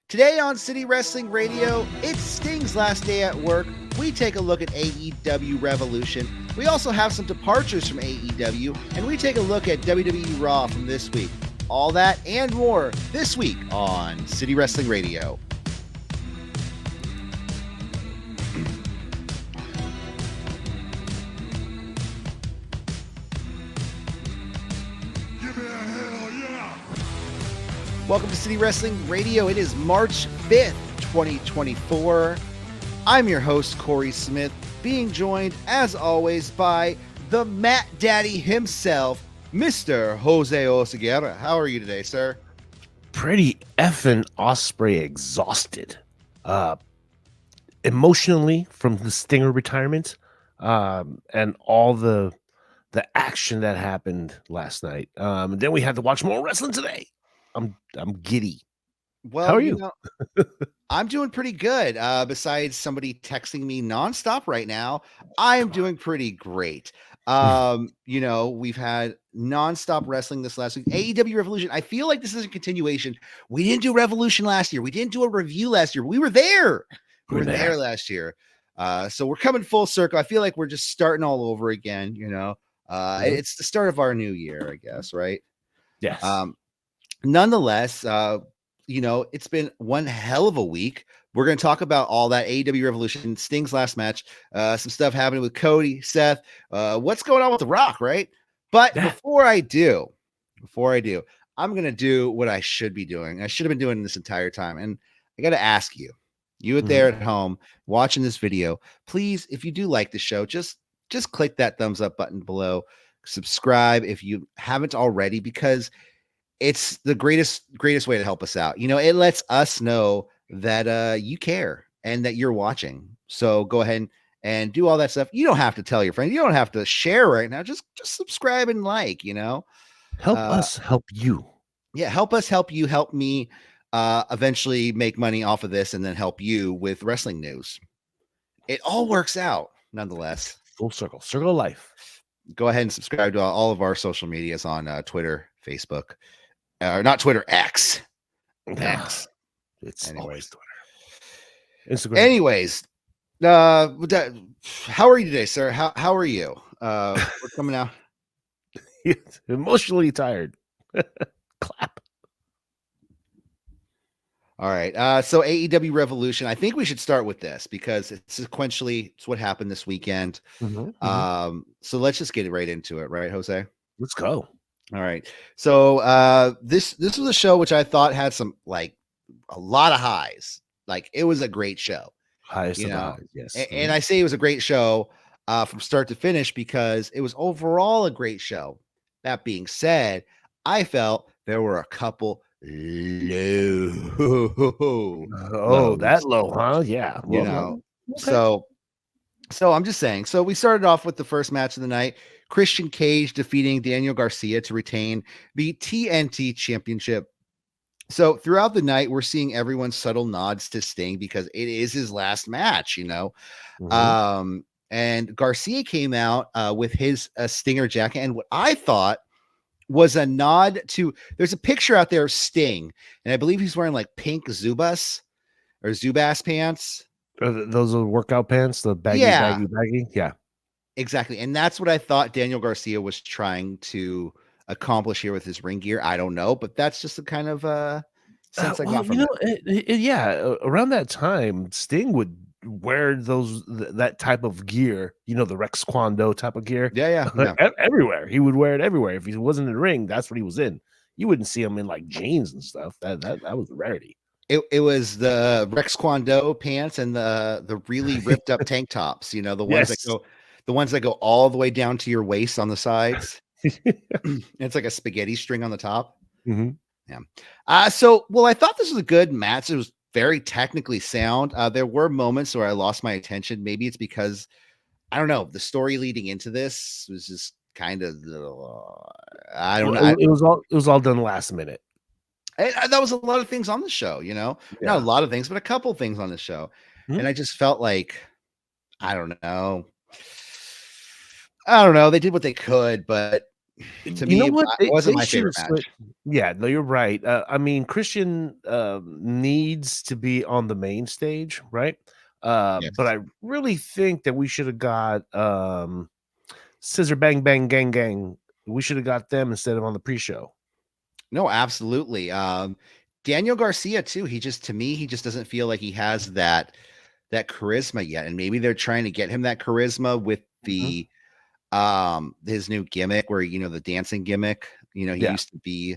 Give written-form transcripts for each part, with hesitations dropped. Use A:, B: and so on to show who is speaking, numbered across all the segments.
A: Today on City Wrestling Radio, it's Sting's last day at work. We take a look at AEW Revolution. We also have some departures from AEW, and we take a look at WWE Raw from this week. All that and more this week on City Wrestling Radio. Welcome to City Wrestling Radio. It is March 5th, 2024. I'm your host, Corey Smith, being joined, as always, by the Matt Daddy himself, Mr. Jose Oseguera. How are you today, sir?
B: Pretty effing Osprey exhausted. Emotionally from the Stinger retirement, and all the action that happened last night. And then we had to watch more wrestling today. I'm giddy.
A: Well,
B: how are you?
A: I'm doing pretty good. Besides somebody texting me nonstop right now, I am doing pretty great. We've had nonstop wrestling this last week. AEW Revolution. I feel like this is a continuation. We didn't do Revolution last year. We didn't do a review last year. We were there. We were there last year. So we're coming full circle. I feel like we're just starting all over again. It's the start of our new year, I guess, right?
B: Yes.
A: Nonetheless, it's been one hell of a week. We're going to talk about all that AEW Revolution, Sting's last match, some stuff happening with Cody, Seth, what's going on with The Rock, right? But before I do, I'm going to do what I should be doing. I should have been doing this entire time. And I got to ask you there at home watching this video, please, if you do like the show, just click that thumbs up button below. Subscribe if you haven't already, because it's the greatest way to help us out. It lets us know that you care and that you're watching. So go ahead and do all that stuff. You don't have to tell your friends. You don't have to share right now. Just subscribe and like,
B: help us help you.
A: Yeah. Help us help you. Help me eventually make money off of this and then help you with wrestling news. It all works out nonetheless.
B: Full circle of life.
A: Go ahead and subscribe to all of our social medias on Twitter, Facebook, or not Twitter, X.
B: It's always Twitter. Instagram.
A: Anyways, how are you today, sir? How are you? We're coming out.
B: Emotionally tired. Clap.
A: All right. So AEW Revolution. I think we should start with this because it's sequentially it's what happened this weekend. So let's just get right into it, right, Jose?
B: Let's go.
A: All right. So this was a show which I thought had some a lot of highs. It was a great show.
B: Highest of highs, yes.
A: And I say it was a great show from start to finish because it was overall a great show. That being said, I felt there were a couple low.
B: That low, huh? Yeah.
A: Okay. So I'm just saying. So we started off with the first match of the night. Christian Cage defeating Daniel Garcia to retain the TNT Championship. So throughout the night, we're seeing everyone subtle nods to Sting because it is his last match, And Garcia came out with his Stinger jacket, and what I thought was a nod to. There's a picture out there of Sting, and I believe he's wearing pink Zubas pants.
B: Those are workout pants, the baggy. Yeah.
A: Exactly. And that's what I thought Daniel Garcia was trying to accomplish here with his ring gear. I don't know, but that's just a kind of sense I got from
B: it. Around that time, Sting would wear that type of gear, the Rex Kwon type of gear.
A: Yeah.
B: Everywhere. He would wear it everywhere. If he wasn't in the ring, that's what he was in. You wouldn't see him in jeans and stuff. That was a rarity.
A: It was the Rex Kwon pants and the really ripped up tank tops, the ones that go all the way down to your waist on the sides. It's like a spaghetti string on the top.
B: Mm-hmm.
A: Yeah. I thought this was a good match. It was very technically sound. There were moments where I lost my attention. Maybe it's because I don't know. The story leading into this was just kind of I don't know.
B: It was all done last minute.
A: That was a lot of things on the show. Not a lot of things, but a couple things on the show, and I just felt like I don't know. They did what they could, but To
B: You know
A: me, it
B: what?
A: wasn't
B: They
A: my
B: should
A: favorite
B: have
A: match.
B: Yeah, no, you're right. I mean, Christian needs to be on the main stage, right? But
A: Yes.
B: I really think that we should have got Scissor Bang Bang Gang Gang. We should have got them instead of on the pre-show.
A: No, absolutely. Daniel Garcia too. To me, he just doesn't feel like he has that charisma yet. And maybe they're trying to get him that charisma with
B: Mhm.
A: the his new gimmick where the dancing gimmick. He
B: Yeah,
A: used to be,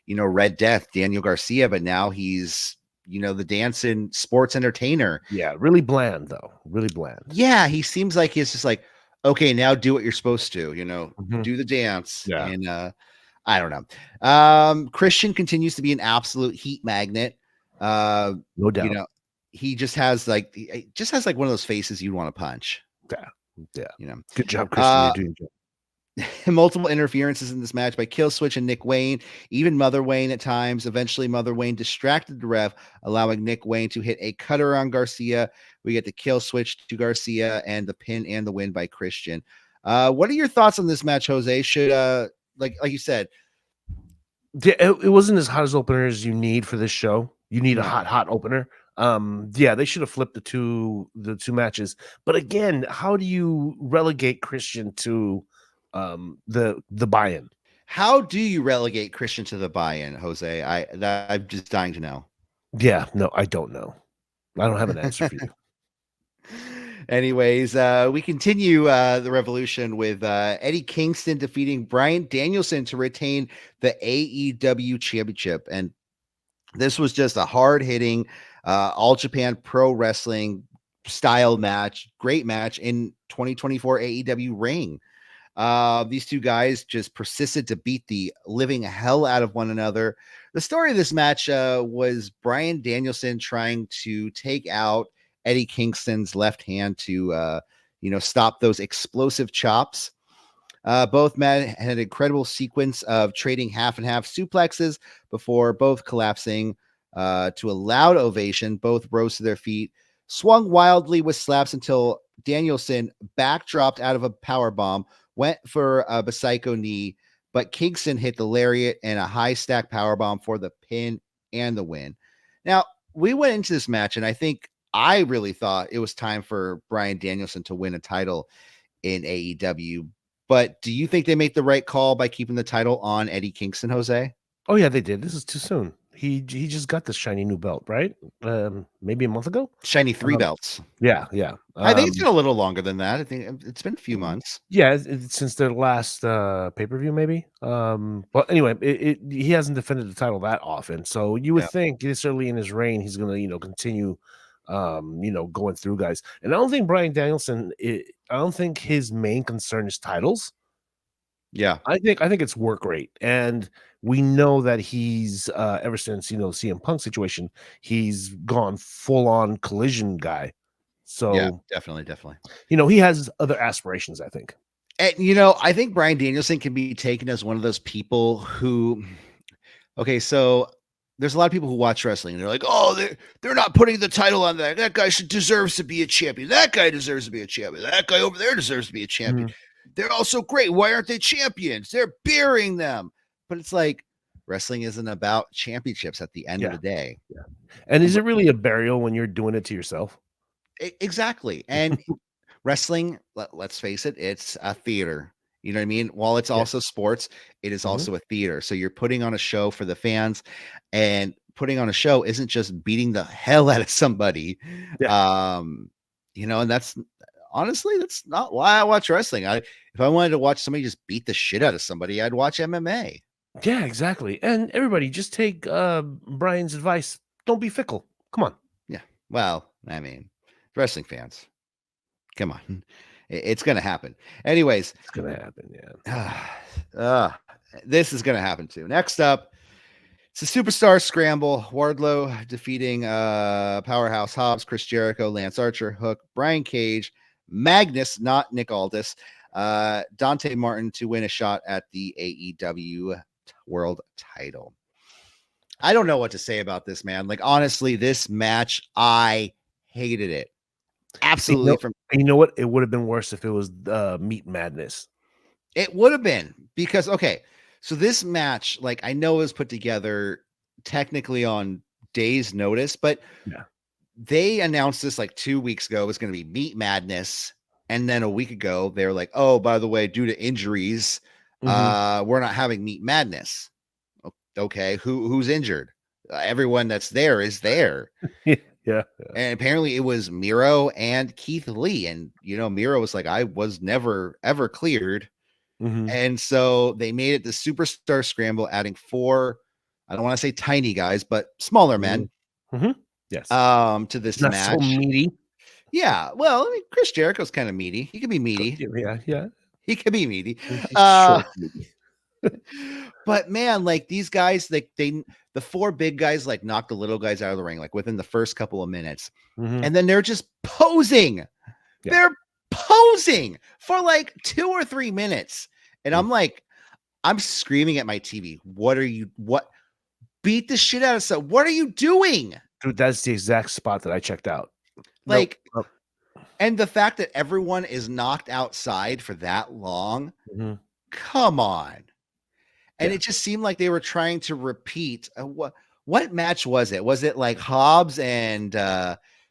A: Red Death, Daniel Garcia, but now he's, the dancing sports entertainer.
B: yeah, really bland though, really bland.
A: Yeah, he seems like he's just like, okay, now do what you're supposed to,
B: Mhm.
A: do the dance.
B: Yeah,
A: And I don't know. Christian continues to be an absolute heat magnet. Uh,
B: no
A: you
B: doubt.
A: know, he just has like one of those faces you want to punch,
B: Yeah, yeah.
A: you know.
B: Good job, Christian. You're
A: Uh
B: doing good.
A: multiple interferences in this match by Killswitch and Nick Wayne, even Mother Wayne at times. Eventually, Mother Wayne distracted the ref, allowing Nick Wayne to hit a cutter on Garcia. We get the Killswitch to Garcia and the pin and the win by Christian. What are your thoughts on this match, Jose? Should like you said,
B: Yeah, it wasn't as hot as opener as you need for this show. You need a
A: no.
B: hot opener. Yeah, they should have flipped the two matches. But again, how do you relegate Christian to the buy-in?
A: How do you relegate Christian to the buy-in, Jose? I'm just dying to know.
B: Yeah, no, I don't know. I don't have an answer for you.
A: Anyways, we continue the revolution with Eddie Kingston defeating Bryan Danielson to retain the AEW championship. And this was just a hard-hitting all Japan pro wrestling style match. Great match in 2024 AEW ring. These two guys just persisted to beat the living hell out of one another. The story of this match was Bryan Danielson trying to take out Eddie Kingston's left hand to, stop those explosive chops. Both men had an incredible sequence of trading half and half suplexes before both collapsing to a loud ovation. Both rose to their feet, swung wildly with slaps until Danielson backdropped out of a power bomb, went for a Psycho knee, but Kingston hit the lariat and a high stack power bomb for the pin and the win. Now, we went into this match, and I really thought it was time for Bryan Danielson to win a title in AEW. But do you think they make the right call by keeping the title on Eddie Kingston, Jose?
B: Oh yeah, they did. This is too soon. He just got this shiny new belt, right? Maybe a month ago.
A: Shiny three
B: Um,
A: belts.
B: yeah, yeah.
A: I think it's been a little longer than that. I think it's been a few months.
B: Yeah, since their last pay-per-view, maybe. But anyway, he hasn't defended the title that often, so you would
A: Yeah.
B: think this early in his reign, he's gonna continue, going through guys. And I don't think Bryan Danielson. I don't think his main concern is titles.
A: Yeah.
B: I think it's work rate, and we know that he's ever since CM Punk situation, he's gone full on collision guy.
A: Yeah.
B: So
A: Definitely. Definitely.
B: he has other aspirations. I think.
A: And, I think Bryan Danielson can be taken as one of those people who, okay, so there's a lot of people who watch wrestling and they're like, oh, they're not putting the title on that. That guy deserves to be a champion. That guy deserves to be a champion. That guy over there deserves to be a champion.
B: Mhm.
A: They're all so great. Why aren't they champions? They're burying them. But it's like wrestling isn't about championships at the end of
B: Yeah.
A: the day.
B: Yeah. And is it really a burial when you're doing it to yourself?
A: Exactly. And wrestling, let's face it, it's a theater. You know what I mean? While it's
B: Yeah.
A: also sports, it is
B: Mhm.
A: also a theater. So you're putting on a show for the fans, and putting on a show isn't just beating the hell out of somebody.
B: Yeah.
A: And that's honestly, that's not why I watch wrestling. If I wanted to watch somebody just beat the shit out of somebody, I'd watch MMA.
B: Yeah, exactly. And everybody just take Brian's advice. Don't be fickle. Come on.
A: Yeah. Well, I mean, wrestling fans, come on. It's gonna happen. Anyways,
B: It's gonna happen. Yeah.
A: uh, this is gonna happen too. Next up, it's a superstar scramble. Wardlow defeating Powerhouse Hobbs, Chris Jericho, Lance Archer, Hook, Brian Cage, Magnus, not Nick Aldis, Dante Martin to win a shot at the AEW World Title. I don't know what to say about this, man. Like, honestly, this match, I hated it.
B: You
A: Absolutely.
B: know, you know what? It would have been worse if it was Meat Madness.
A: It would have been because okay, so this match, like I know, was put together technically on days' notice, but
B: Yeah.
A: they announced this like 2 weeks ago. It was going to be Meat Madness, and then a week ago they were like, "Oh, by the way, due to injuries, we're not having Meat Madness." Okay, who's injured? Everyone that's there is there.
B: Yeah.
A: And apparently it was Miro and Keith Lee. And, Miro was like, I was never, ever cleared. And so they made it the Superstar Scramble, adding 4, I don't want to say tiny guys, but smaller men
B: Yes.
A: to this
B: Not so
A: match.
B: meaty.
A: Yeah. Well, I mean, Chris Jericho's kind of meaty. He could be meaty.
B: Yeah.
A: He could be meaty.
B: He's short, meaty.
A: But man, like these guys, like the 4 big guys like knocked the little guys out of the ring, like within the first couple of minutes. And then they're just posing. Yeah. They're posing for like 2 or 3 minutes. And I'm like, I'm screaming at my TV. What? Beat the shit out of someone. What are you doing?
B: Dude, that's the exact spot that I checked out.
A: Like, and the fact that everyone is knocked outside for that long, come on. And it just seemed like they were trying to repeat what match was it? Was it like Hobbs and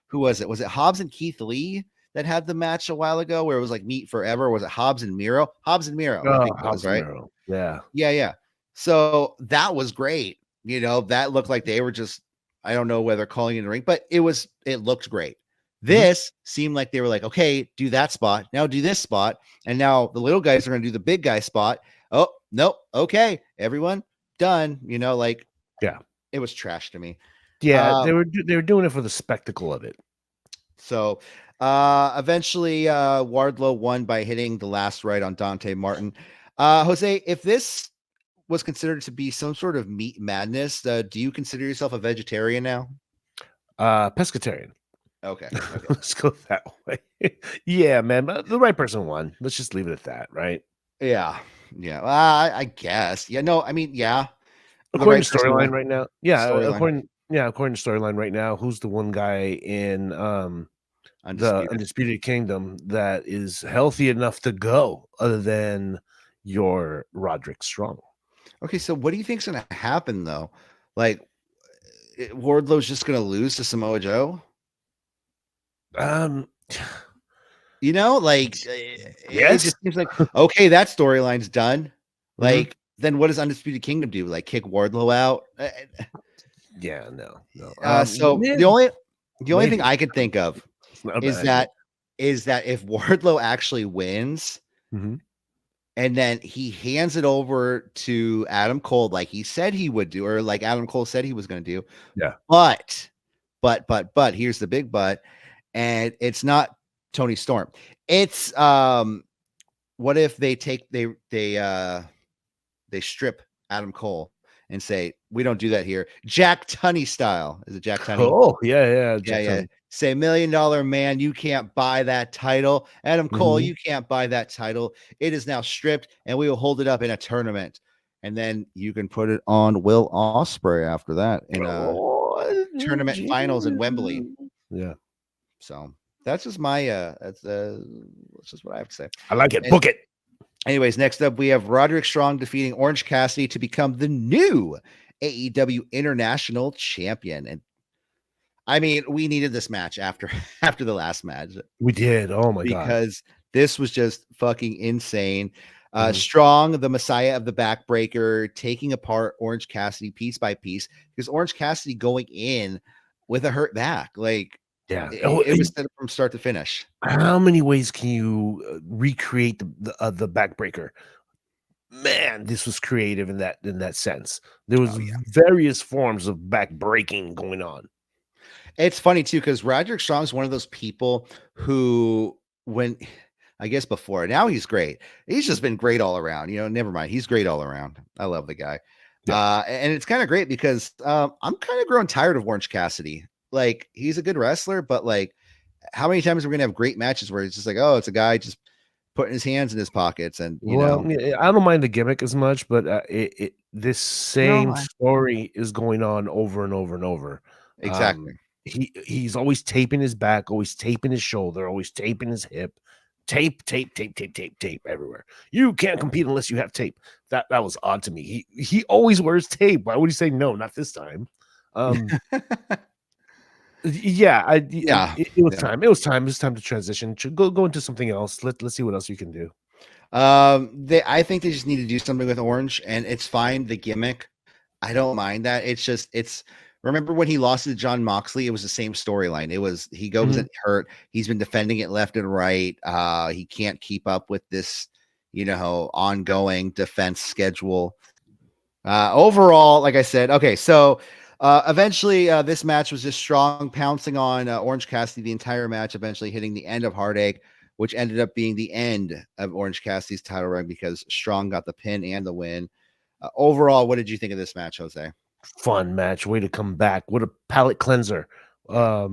A: who was it? Was it Hobbs and Keith Lee that had the match a while ago where it was like Meet Forever? Or was it Hobbs and Miro? Hobbs and Miro, I think it was, right?
B: Miro. Yeah.
A: Yeah. So that was great. That looked like they were just, I don't know whether calling in the ring, but it looked great. This seemed like they were like, okay, do that spot. Now do this spot. And now the little guys are going to do the big guy spot. Oh, nope. Okay. Everyone done.
B: Yeah,
A: it was trash to me.
B: Yeah. They were doing it for the spectacle of it.
A: So eventually Wardlow won by hitting the last right on Dante Martin. Jose, if this was considered to be some sort of meat madness, do you consider yourself a vegetarian now?
B: Pescatarian.
A: Okay.
B: Let's go that way. Yeah, man. But the right person won. Let's just leave it at that, right?
A: Yeah. I guess. Yeah. No. I mean, yeah.
B: According to storyline right now. Yeah.
A: Storyline.
B: According to storyline right now, who's the one guy in the Undisputed Kingdom that is healthy enough to go, other than your Roderick Strong?
A: Okay, so what do you think's going to happen though? Like, Wardlow's just going to lose to Samoa Joe? Like it just seems like okay, that storyline's done. Like, then what does Undisputed Kingdom do? Like, kick Wardlow out?
B: Yeah, no.
A: So the only thing I could think of is that if Wardlow actually wins, and then he hands it over to Adam Cole like he said he would do, or like Adam Cole said he was going to do.
B: Yeah.
A: But here's the big but, and it's not Tony Storm. It's what if they strip Adam Cole and say, we don't do that here. Jack Tunney style. Is it Jack Tunney?
B: Oh, yeah.
A: Say, $1 Million Man, you can't buy that title. Adam Cole, you can't buy that title. It is now stripped, and we will hold it up in a tournament. And then you can put it on Will Ospreay after that in a tournament finals in Wembley.
B: Yeah.
A: So that's just my that's just what I have to say.
B: I like it. Book it.
A: Anyways, next up we have Roderick Strong defeating Orange Cassidy to become the new AEW International Champion. And I mean, we needed this match after the last match.
B: We did. Oh my god.
A: Because this was just fucking insane. Strong, the Messiah of the backbreaker, taking apart Orange Cassidy piece by piece, because Orange Cassidy going in with a hurt back. Like,
B: yeah,
A: it was set up from start to finish.
B: How many ways can you recreate the backbreaker? Man, this was creative in that sense. There was various forms of back breaking going on.
A: It's funny too, because Roderick Strong is one of those people who, I guess before, now he's great. He's just been great all around. Never mind. He's great all around. I love the guy. Yeah. And it's kind of great because I'm kind of growing tired of Orange Cassidy. Like, he's a good wrestler, but like, how many times are we gonna have great matches where it's just like, oh, it's a guy just putting his hands in his pockets? And
B: I don't mind the gimmick as much, but this same story is going on over and over and over.
A: Exactly.
B: He's always taping his back, always taping his shoulder, always taping his hip. tape everywhere. You can't compete unless you have tape. That was odd to me. He always wears tape. Why would he say no? Not this time. Yeah,
A: Yeah.
B: it was
A: Yeah.
B: time. It was time. It was time to transition. Go into something else. Let's see what else you can do.
A: I think they just need to do something with Orange, and it's fine. The gimmick, I don't mind that. It's remember when he lost to John Moxley, it was the same storyline. It was he goes and hurt. He's been defending it left and right. He can't keep up with this, ongoing defense schedule. Overall, like I said, okay, so eventually this match was just Strong pouncing on Orange Cassidy the entire match, eventually hitting the end of Heartache, which ended up being the end of Orange Cassidy's title run because Strong got the pin and the win. Overall, what did you think of this match, Jose?
B: Fun match. Way to come back. What a palate cleanser. As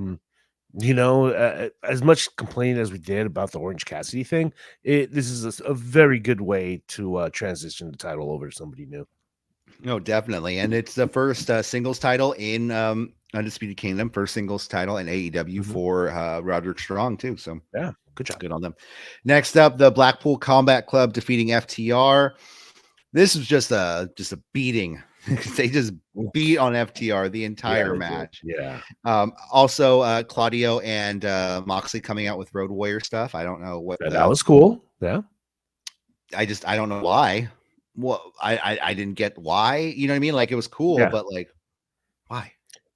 B: much complaining as we did about the Orange Cassidy thing, this is a very good way to transition the title over to somebody new.
A: No, definitely. And it's the first singles title in Undisputed Kingdom, first singles title in AEW for Roderick Strong, too. So,
B: yeah, good job.
A: Good on them. Next up, the Blackpool Combat Club defeating FTR. This was just a beating. They just beat on FTR the entire match.
B: Did. Yeah.
A: Also, Claudio and Moxley coming out with Road Warrior stuff. I don't know what
B: that was cool. Yeah.
A: I don't know why. Well, I didn't get why. You know what I mean? Like, it was cool, but like, why?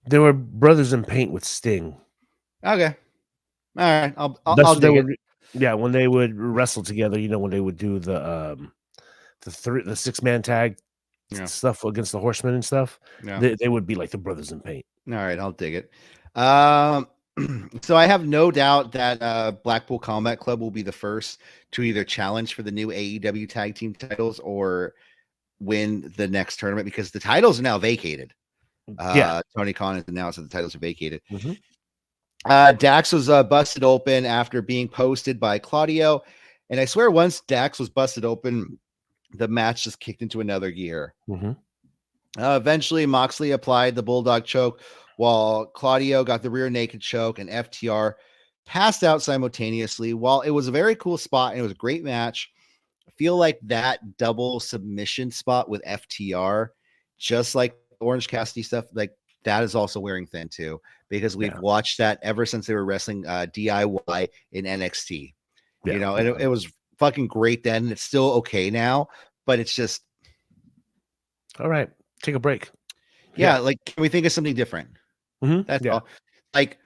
B: They were brothers in paint with Sting.
A: Okay. All right. I'll dig it.
B: Yeah, when they would wrestle together, when they would do the 6-man tag stuff against the Horsemen and stuff, they would be like the brothers in paint.
A: All right, I'll dig it. So I have no doubt that Blackpool Combat Club will be the first to either challenge for the new AEW tag team titles or win the next tournament because the titles are now vacated. Tony Khan has announced that the titles are vacated. Dax was busted open after being posted by Claudio. And I swear once Dax was busted open, the match just kicked into another gear. Eventually, Moxley applied the Bulldog choke while Claudio got the rear naked choke and FTR passed out simultaneously. While it was a very cool spot and it was a great match, I feel like that double submission spot with FTR, just like Orange Cassidy stuff, like that is also wearing thin too, because we've watched that ever since they were wrestling DIY in NXT. And it was fucking great then. And it's still okay now, but it's just
B: all right. Take a break.
A: Like, can we think of something different? That's all. Like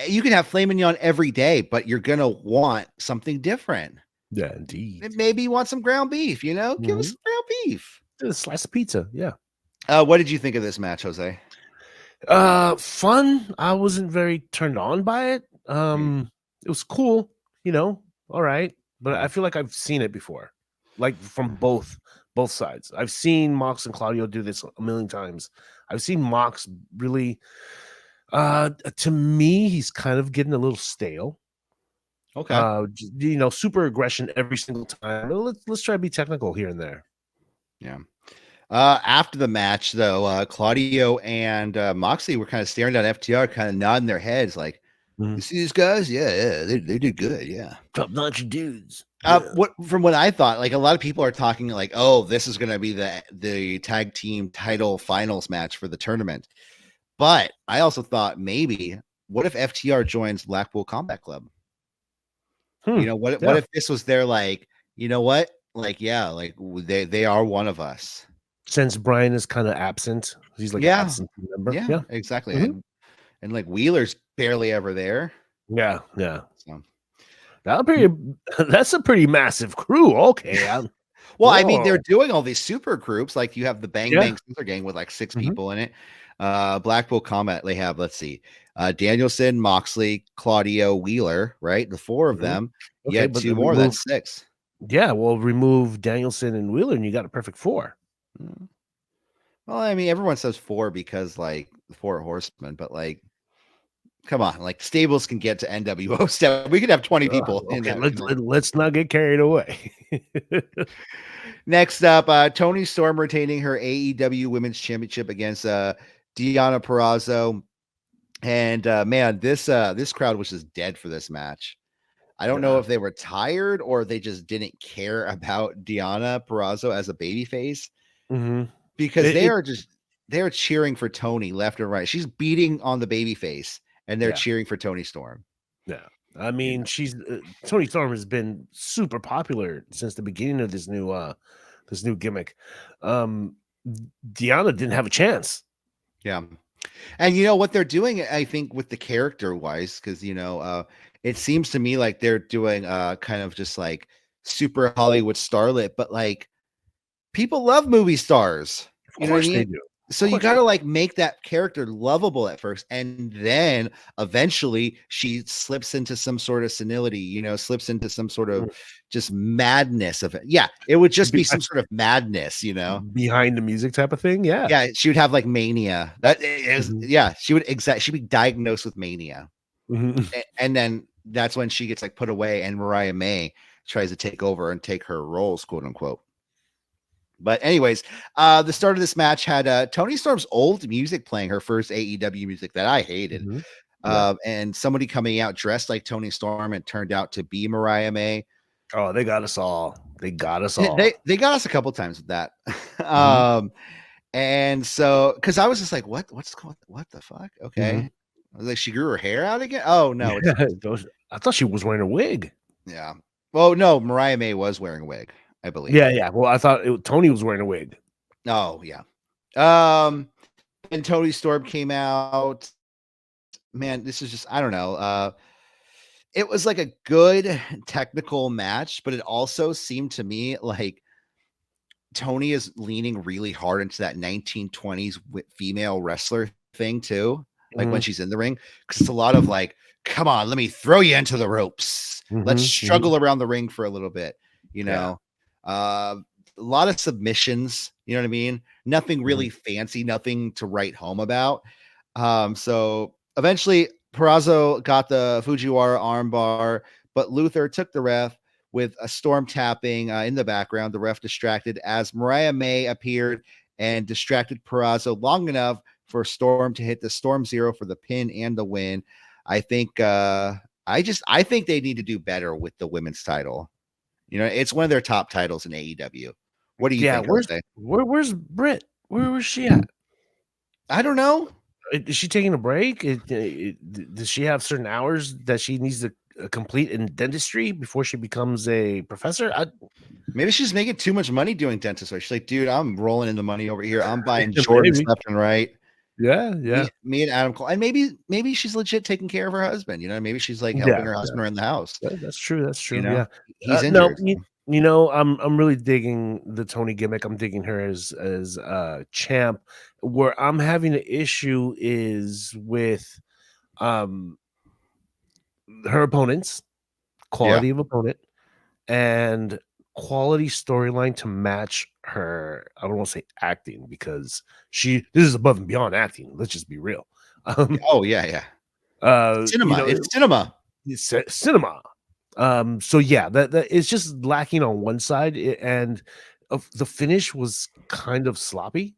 A: you can have filet mignon every day, but you're gonna want something different.
B: Yeah, indeed.
A: Maybe you want some ground beef. Give us some ground beef.
B: A slice of pizza. Yeah.
A: What did you think of this match, Jose?
B: Fun. I wasn't very turned on by it. It was cool. All right, but I feel like I've seen it before, like from both sides. I've seen Mox and Claudio do this a million times. I've seen Mox really, to me, he's kind of getting a little stale.
A: Okay.
B: Super aggression every single time. Let's try to be technical here and there.
A: Yeah. After the match, though, Claudio and Moxley were kind of staring at FTR, kind of nodding their heads, like, "You see these guys? Yeah, they did good. Yeah,
B: top-notch dudes."
A: From what I thought, like a lot of people are talking like, oh, this is going to be the tag team title finals match for the tournament. But I also thought maybe, what if FTR joins Blackpool Combat Club? What if this was their like, what? Like, like they are one of us.
B: Since Brian is kind of absent, he's like an absent member.
A: Yeah, exactly. And like Wheeler's barely ever there.
B: Yeah. So. That's a pretty massive crew. Okay.
A: Well, I mean, they're doing all these super groups. Like you have the Bang Bang Super Gang with like 6 people in it. Blackpool Combat, they have, let's see, Danielson, Moxley, Claudio, Wheeler, right? The 4 of them. Okay, you had 2 more, that's 6.
B: Yeah, well, remove Danielson and Wheeler and you got a perfect 4.
A: Well, I mean, everyone says 4 because like 4 horsemen, but like, come on, like stables can get to NWO stuff. We could have 20 people.
B: Okay, let's not get carried away.
A: Next up, Toni Storm retaining her AEW Women's Championship against Deonna Purrazzo. And man, this crowd was just dead for this match. I don't know
B: Yeah.
A: if they were tired or they just didn't care about Deonna Purrazzo as a babyface
B: Hmm.
A: because they're cheering for Tony left and right. She's beating on the babyface and they're
B: Yeah.
A: cheering for Tony Storm.
B: Yeah. I
A: You
B: mean,
A: know?
B: she's Tony Storm has been super popular since the beginning of this new gimmick. Um Deanna didn't have a chance.
A: Yeah. And you know what they're doing, I think, with the character wise, because it seems to me like they're doing kind of just like super Hollywood starlet, but like people love movie stars.
B: Of
A: You know what I
B: course they
A: mean?
B: do. Of
A: So you
B: course
A: got
B: they
A: to like make that character lovable at first, and then eventually she slips into some sort of senility, slips into some sort of
B: do.
A: just madness of it. Yeah, it would just be
B: Be-
A: some sort of madness.
B: Behind the music type of thing. Yeah.
A: Yeah, she would have like mania. That is,
B: Mhm.
A: yeah, she'd be diagnosed with mania.
B: Mhm.
A: And then that's when she gets like put away and Mariah May tries to take over and take her roles, quote unquote. But anyways, the start of this match had Tony Storm's old music playing, her first AEW music that I hated.
B: Mhm. Yeah.
A: And somebody coming out dressed like Tony Storm and turned out to be Mariah May.
B: Oh, they got us all. They got us all.
A: They got us a couple times with that.
B: Mhm.
A: And so because I was just like, what the fuck? Okay.
B: Mhm.
A: I was like, she grew her hair out again. Oh no, it's
B: Yeah, I thought she was wearing a wig.
A: yeah. Well, no, Mariah May was wearing a wig, I believe.
B: Yeah, yeah. Well, I thought Tony was wearing a wig.
A: Oh yeah. Um, and Tony Storm came out. Man, this is just I don't know. It was like a good technical match, but it also seemed to me like Tony is leaning really hard into that 1920s female wrestler thing too. Like when
B: Mhm.
A: she's in the ring, because it's a lot of like, come on, let me throw you into the ropes. Let's
B: Mhm. Mhm.
A: struggle around the ring for a little bit, you
B: Yeah.
A: know. A lot of submissions, you know what I mean? Nothing
B: Mhm.
A: really fancy, nothing to write home about. So eventually Perazzo got the Fujiwara armbar, but Luther took the ref with a storm tapping in the background. The ref distracted as Mariah May appeared and distracted Perazzo long enough for Storm to hit the Storm Zero for the pin and the win. I think I think they need to do better with the women's title. It's one of their top titles in AEW. What do you
B: Yeah.
A: think, Jose?
B: Where's Britt? Where was she at?
A: I don't know.
B: Is she taking a break? Does she have certain hours that she needs to complete in dentistry before she becomes a professor?
A: Maybe she's making too much money doing dentistry. She's like, dude, I'm rolling in the money over here. I'm buying Jordans
B: Maybe.
A: left and right.
B: Yeah. Yeah.
A: Me and Adam Cole, and maybe she's legit taking care of her husband. Maybe she's like helping
B: Yeah.
A: her
B: Yeah.
A: husband around the house.
B: That's true. That's
A: You
B: true.
A: know,
B: Yeah.
A: he's
B: No,
A: injured.
B: I'm really digging the Tony gimmick. I'm digging her as champ. Where I'm having an issue is with um her opponents,
A: Yeah,
B: quality of opponent, and quality storyline to match her. I don't want to say acting because this is above and beyond acting. Let's just be real. Um,
A: oh yeah.
B: you
A: Cinema.
B: know,
A: It's cinema.
B: it's cinema. So yeah, that it's just lacking on one side, and the finish was kind of sloppy.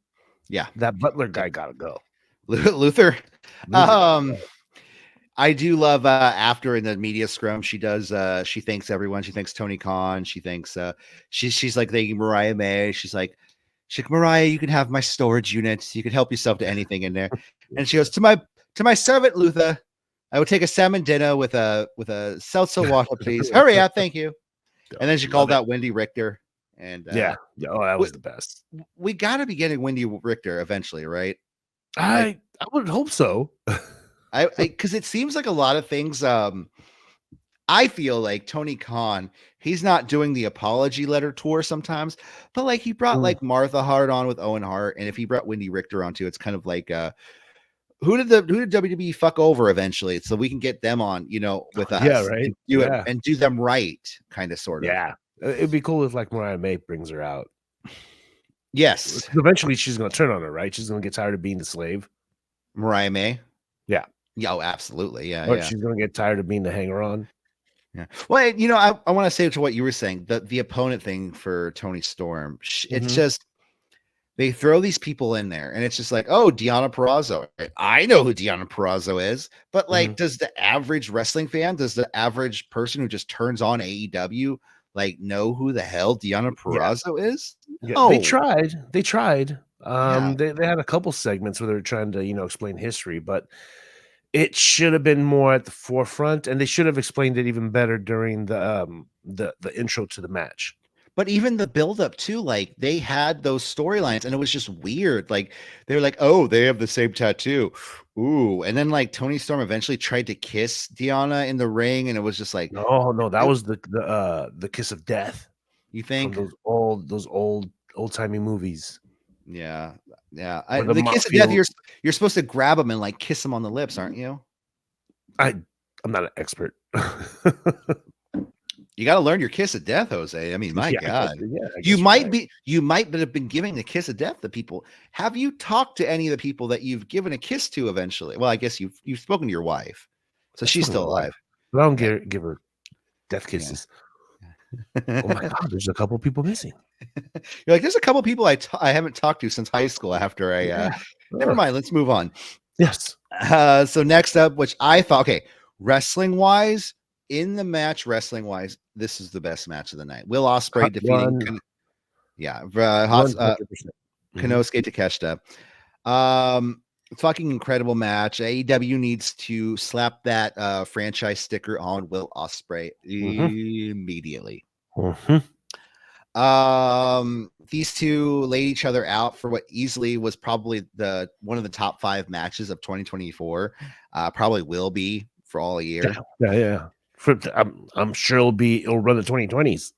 A: Yeah,
B: That Butler
A: yeah.
B: guy gotta go.
A: Luther.
B: Luther gotta
A: Um,
B: go.
A: I do love after in the media scrum, she does she thanks everyone. She thanks Tony Khan. She thanks she's like thanking Mariah May. She's like, Mariah, you can have my storage unit. You can help yourself to anything in there. And she goes, to my servant Luther, I would take a salmon dinner with a seltzer water, please. Hurry up, thank you. And then she
B: Love
A: called
B: it.
A: out Wendy Richter. And
B: Yeah. Oh, that
A: we,
B: was the best.
A: we gotta be getting Wendy Richter eventually, right? Like
B: I would hope so.
A: I because it seems like a lot of things. I feel like Tony Khan, he's not doing the apology letter tour sometimes, but like he brought
B: Mm,
A: like Martha Hart on with Owen Hart, and if he brought Wendy Richter on too, it's kind of like who did WWE fuck over eventually, so we can get them on, with
B: yeah,
A: us
B: right.
A: and do it
B: Yeah.
A: and do them right, kind of sort of.
B: Yeah. It'd be cool if like Mariah May brings her out.
A: Yes,
B: Eventually she's gonna turn on her, right? She's gonna get tired of being the slave.
A: Mariah May.
B: Yeah.
A: Yeah, oh, absolutely. Yeah,
B: Or
A: yeah.
B: she's gonna get tired of being the hanger on.
A: Yeah. Well, I want to say to what you were saying, the opponent thing for Tony Storm. It's
B: Mhm.
A: just they throw these people in there, and it's just like, oh, Deonna Purrazzo. I know who Deonna Purrazzo is, but like, does the average wrestling fan, does the average person who just turns on AEW like know who the hell Deonna
B: Yeah.
A: Purrazzo is?
B: Yeah, they
A: No.
B: tried. They tried.
A: Yeah.
B: They had a couple segments where they were trying to, explain history, but it should have been more at the forefront, and they should have explained it even better during the intro to the match.
A: But even the buildup too, like they had those storylines, and it was just weird. Like they were like, "Oh, they have the same tattoo." Ooh, and then like Tony Storm eventually tried to kiss Deonna in the ring, and it was just like,
B: No, that was the kiss of death
A: you
B: from
A: think?
B: those old-timey movies
A: Yeah, yeah.
B: where the
A: The kiss of death,
B: mafia.
A: you're supposed to grab him and like kiss him on the lips, aren't you?
B: I'm not an expert.
A: You got to learn your kiss of death, Jose. I mean, my
B: Yeah, I guess,
A: God,
B: yeah, I
A: you
B: guess you're
A: might
B: right.
A: be, you might have been giving the kiss of death to people. Have you talked to any of the people that you've given a kiss to eventually? Well, I guess you've spoken to your wife, so
B: I
A: she's
B: spoke to my
A: still
B: wife,
A: alive.
B: but I don't
A: Yeah,
B: give her death
A: yeah.
B: kisses. Oh my god, there's a couple people missing.
A: You're like, there's a couple people I haven't talked to since high school. After I,
B: Yeah.
A: never mind. Let's move on.
B: Yes.
A: So next up, which I thought, okay, wrestling wise, in the match, wrestling wise, this is the best match of the night. Will Ospreay defeating,
B: One
A: yeah,
B: 100%.
A: Konosuke Takeshita. Fucking incredible match. AEW needs to slap that franchise sticker on Will Ospreay immediately. These two laid each other out for what easily was probably one of the top 5 matches of 2024. Probably will be for all year.
B: Yeah. I'm sure it'll run the 2020s.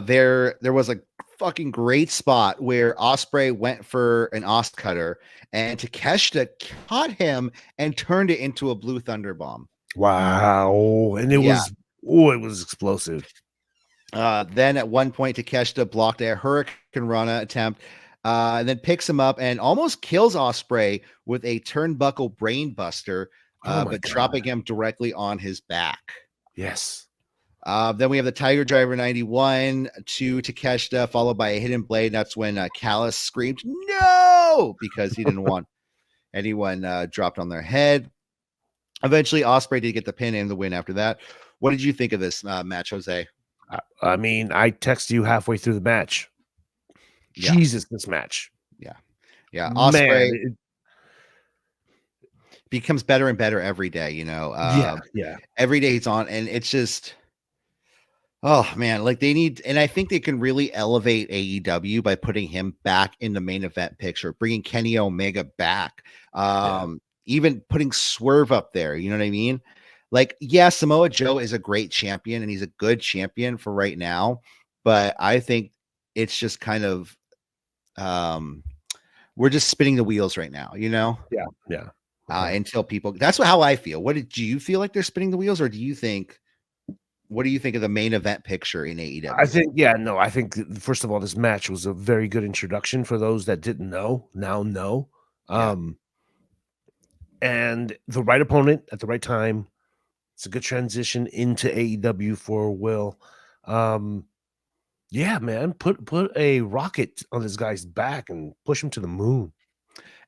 A: There was a fucking great spot where Ospreay went for an Os cutter, and Takeshita caught him and turned it into a Blue Thunder Bomb.
B: Wow, and it was explosive.
A: Then at one point, Takeshita blocked a Hurricane Rana attempt, and then picks him up and almost kills Ospreay with a turnbuckle brainbuster, but dropping him directly on his back.
B: Yes.
A: Then we have the Tiger Driver 91 to Takeshita, followed by a hidden blade. That's when Callis screamed, "No!" because he didn't want anyone dropped on their head. Eventually, Ospreay did get the pin and the win after that. What did you think of this match, Jose?
B: I mean, I texted you halfway through the match.
A: Yeah.
B: Jesus, this match.
A: Yeah. Ospreay
B: Man,
A: becomes better and better every day,
B: yeah.
A: Every day he's on, and it's just, oh man, like they need, and I think they can really elevate AEW by putting him back in the main event picture, bringing Kenny Omega back, even putting Swerve up there. You know what I mean? Like, yeah, Samoa Joe is a great champion, and he's a good champion for right now, but I think it's just kind of, we're just spinning the wheels right now,
B: Yeah.
A: Until people, that's how I feel. Do you feel like they're spinning the wheels, or what do you think of the main event picture in AEW?
B: I think first of all, this match was a very good introduction for those that didn't know, now know. And the right opponent at the right time. It's a good transition into AEW for Will. Yeah, man, put a rocket on this guy's back and push him to the moon.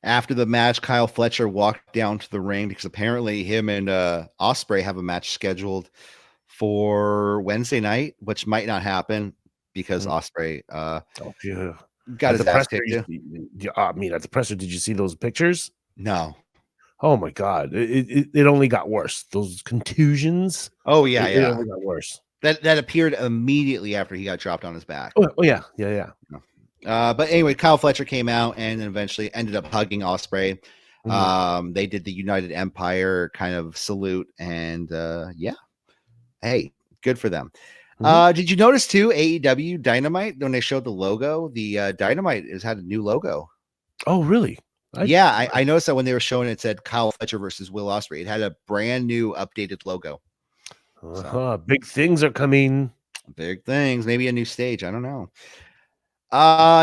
A: After the match, Kyle Fletcher walked down to the ring because apparently him and Ospreay have a match scheduled for Wednesday night, which might not happen because Ospreay got his ass kicked.
B: I mean, at the presser, did you see those pictures?
A: No.
B: Oh my god, it only got worse. Those contusions.
A: Oh yeah,
B: it only got worse.
A: That appeared immediately after he got dropped on his back.
B: Oh yeah.
A: But anyway, Kyle Fletcher came out and eventually ended up hugging Ospreay. They did the United Empire kind of salute, and hey, good for them. Did you notice too, AEW Dynamite, when they showed the logo, the Dynamite has had a new logo.
B: Oh really?
A: I noticed that when they were showing it said Kyle Fletcher versus Will Ospreay. It had a brand new updated logo.
B: Big things are coming.
A: Big things. Maybe a new stage. I don't know.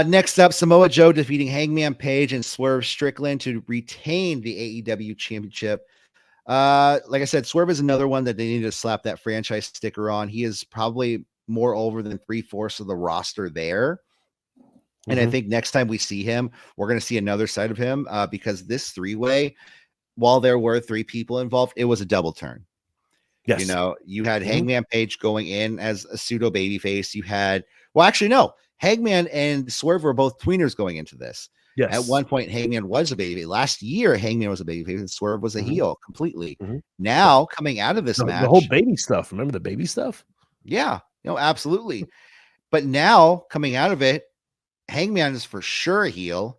A: Next up, Samoa Joe defeating Hangman Page and Swerve Strickland to retain the AEW championship. Like I said, Swerve is another one that they need to slap that franchise sticker on. He is probably more over than 3/4 of the roster there. And I think next time we see him, we're going to see another side of him because this three-way, while there were three people involved, it was a double turn.
B: Yes.
A: You know, you had Hangman Page going in as a pseudo babyface. You had, well, actually, no, Hangman and Swerve were both tweeners going into this.
B: Yes.
A: At one point, Hangman was a baby. Last year, Hangman was a babyface and Swerve was a heel completely. Now, coming out of this match,
B: the whole baby stuff. Remember the baby stuff?
A: Yeah, absolutely. But now, coming out of it, Hangman is for sure a heel,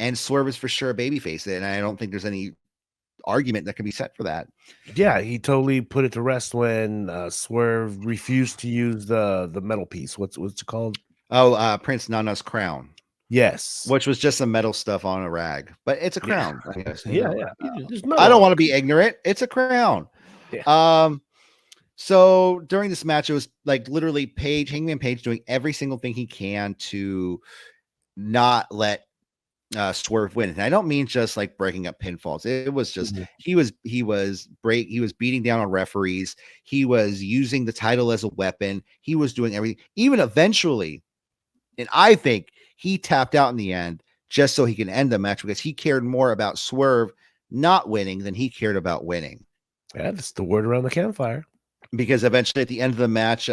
A: and Swerve is for sure a babyface. And I don't think there's any argument that can be set for that.
B: Yeah, he totally put it to rest when Swerve refused to use the metal piece. What's it called?
A: Oh, Prince Nana's crown.
B: Yes,
A: which was just some metal stuff on a rag, but it's a crown. I guess,
B: yeah.
A: I don't want to be ignorant. It's a crown.
B: Yeah.
A: So during this match, it was like literally Hangman Page doing every single thing he can to not let Swerve win. And I don't mean just like breaking up pinfalls. It was just he was beating down on referees. He was using the title as a weapon. He was doing everything, even eventually. And I think he tapped out in the end just so he can end the match because he cared more about Swerve not winning than he cared about winning.
B: Yeah, that's the word around the campfire.
A: Because eventually at the end of the match,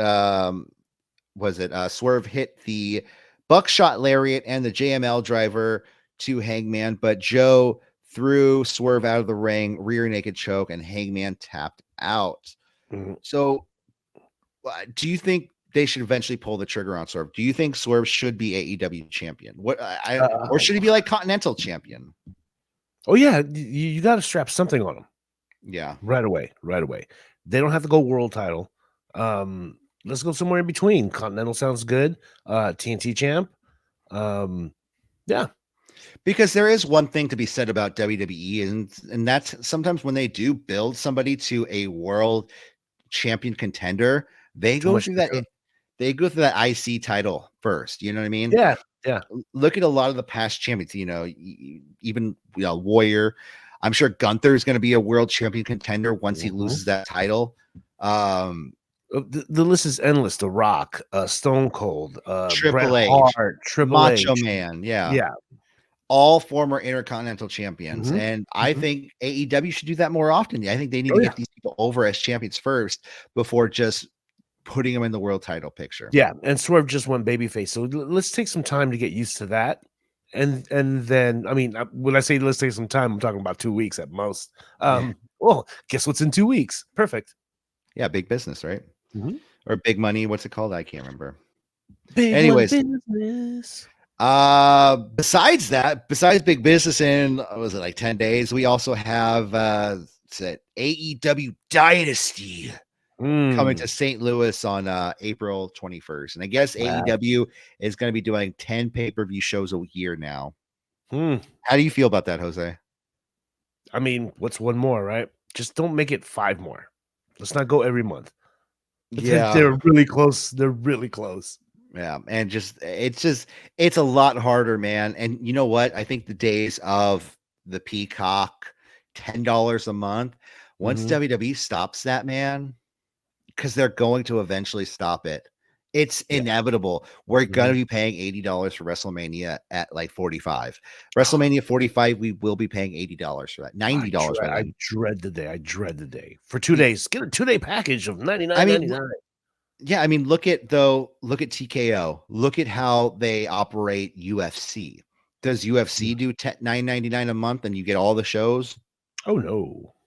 A: Swerve hit the buckshot lariat and the JML driver to Hangman, but Joe threw Swerve out of the ring, rear naked choke, and Hangman tapped out. So do you think they should eventually pull the trigger on Swerve? Do you think Swerve should be AEW champion? Or should he be like Continental champion?
B: Oh yeah, you got to strap something on him.
A: Yeah,
B: right away. They don't have to go world title. Let's go somewhere in between. Continental sounds good. TNT champ. Yeah.
A: Because there is one thing to be said about WWE, and that's sometimes when they do build somebody to a world champion contender, they go through that. They go through that IC title first. You know what I mean?
B: Yeah.
A: Look at a lot of the past champions. Even Warrior. I'm sure Gunther is going to be a world champion contender once he loses that title.
B: The list is endless. The Rock, Stone Cold,
A: Triple H, Macho Man. Yeah. All former Intercontinental champions. And I think AEW should do that more often. I think they need to get these people over as champions first before just putting them in the world title picture.
B: Yeah, and Swerve just won babyface. So let's take some time to get used to that. And then, I mean, when I say let's take some time, I'm talking about 2 weeks at most. Well, guess what's in 2 weeks? Perfect.
A: Yeah, big business, right? Or big money. What's it called? I can't remember.
B: Anyways,
A: besides big business in was it like 10 days? We also have AEW Dynasty coming to St. Louis on April 21st. And I guess AEW is going to be doing 10 pay-per-view shows a year now. How do you feel about that, Jose?
B: I mean, what's one more, right? Just don't make it 5 more. Let's not go every month.
A: Yeah,
B: they're really close. They're really close.
A: Yeah, and it's a lot harder, man. And you know what? I think the days of the Peacock $10 a month, once WWE stops that, man, because they're going to eventually stop it. It's inevitable. We're going to be paying $80 for WrestleMania at like 45. WrestleMania 45, we will be paying $80 for that. $90 for that.
B: I dread the day. For 2 days, get a 2-day package of $99.99.
A: Yeah, I mean, look at TKO. Look at how they operate UFC. Does UFC do $9.99 a month and you get all the shows?
B: Oh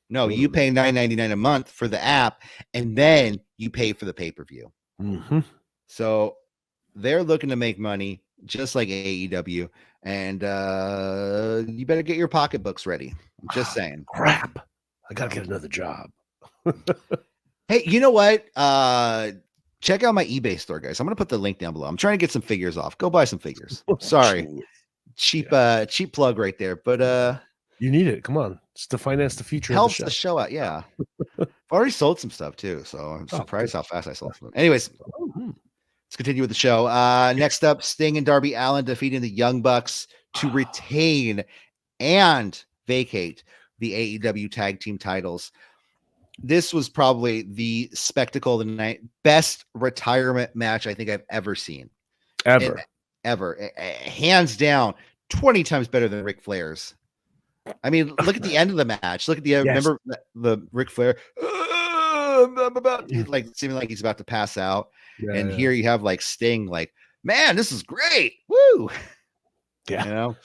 A: no, you pay $9.99 a month for the app, and then you pay for the pay-per-view. So they're looking to make money just like AEW, and you better get your pocketbooks ready. I'm just saying.
B: Crap, I gotta get another job.
A: Hey, you know what? Check out my eBay store, guys. I'm gonna put the link down below. I'm trying to get some figures off. Go buy some figures. Sorry, cheap plug right there, but
B: you need it. Come on, it's to finance the future.
A: Helps the show out. Yeah, I've already sold some stuff too, so I'm surprised how fast I sold some. Anyways, let's continue with the show. Next up, Sting and Darby Allin defeating the Young Bucks to retain and vacate the AEW tag team titles. This was probably the spectacle of the night. Best retirement match I think I've ever seen.
B: Ever.
A: ever, hands down, 20 times better than Ric Flair's. I mean, look at the end of the match. Look at the
B: Yes.
A: remember the Ric Flair, I'm about like seeming like he's about to pass out, and here you have like Sting, like, man, this is great, woo,
B: yeah.
A: you know.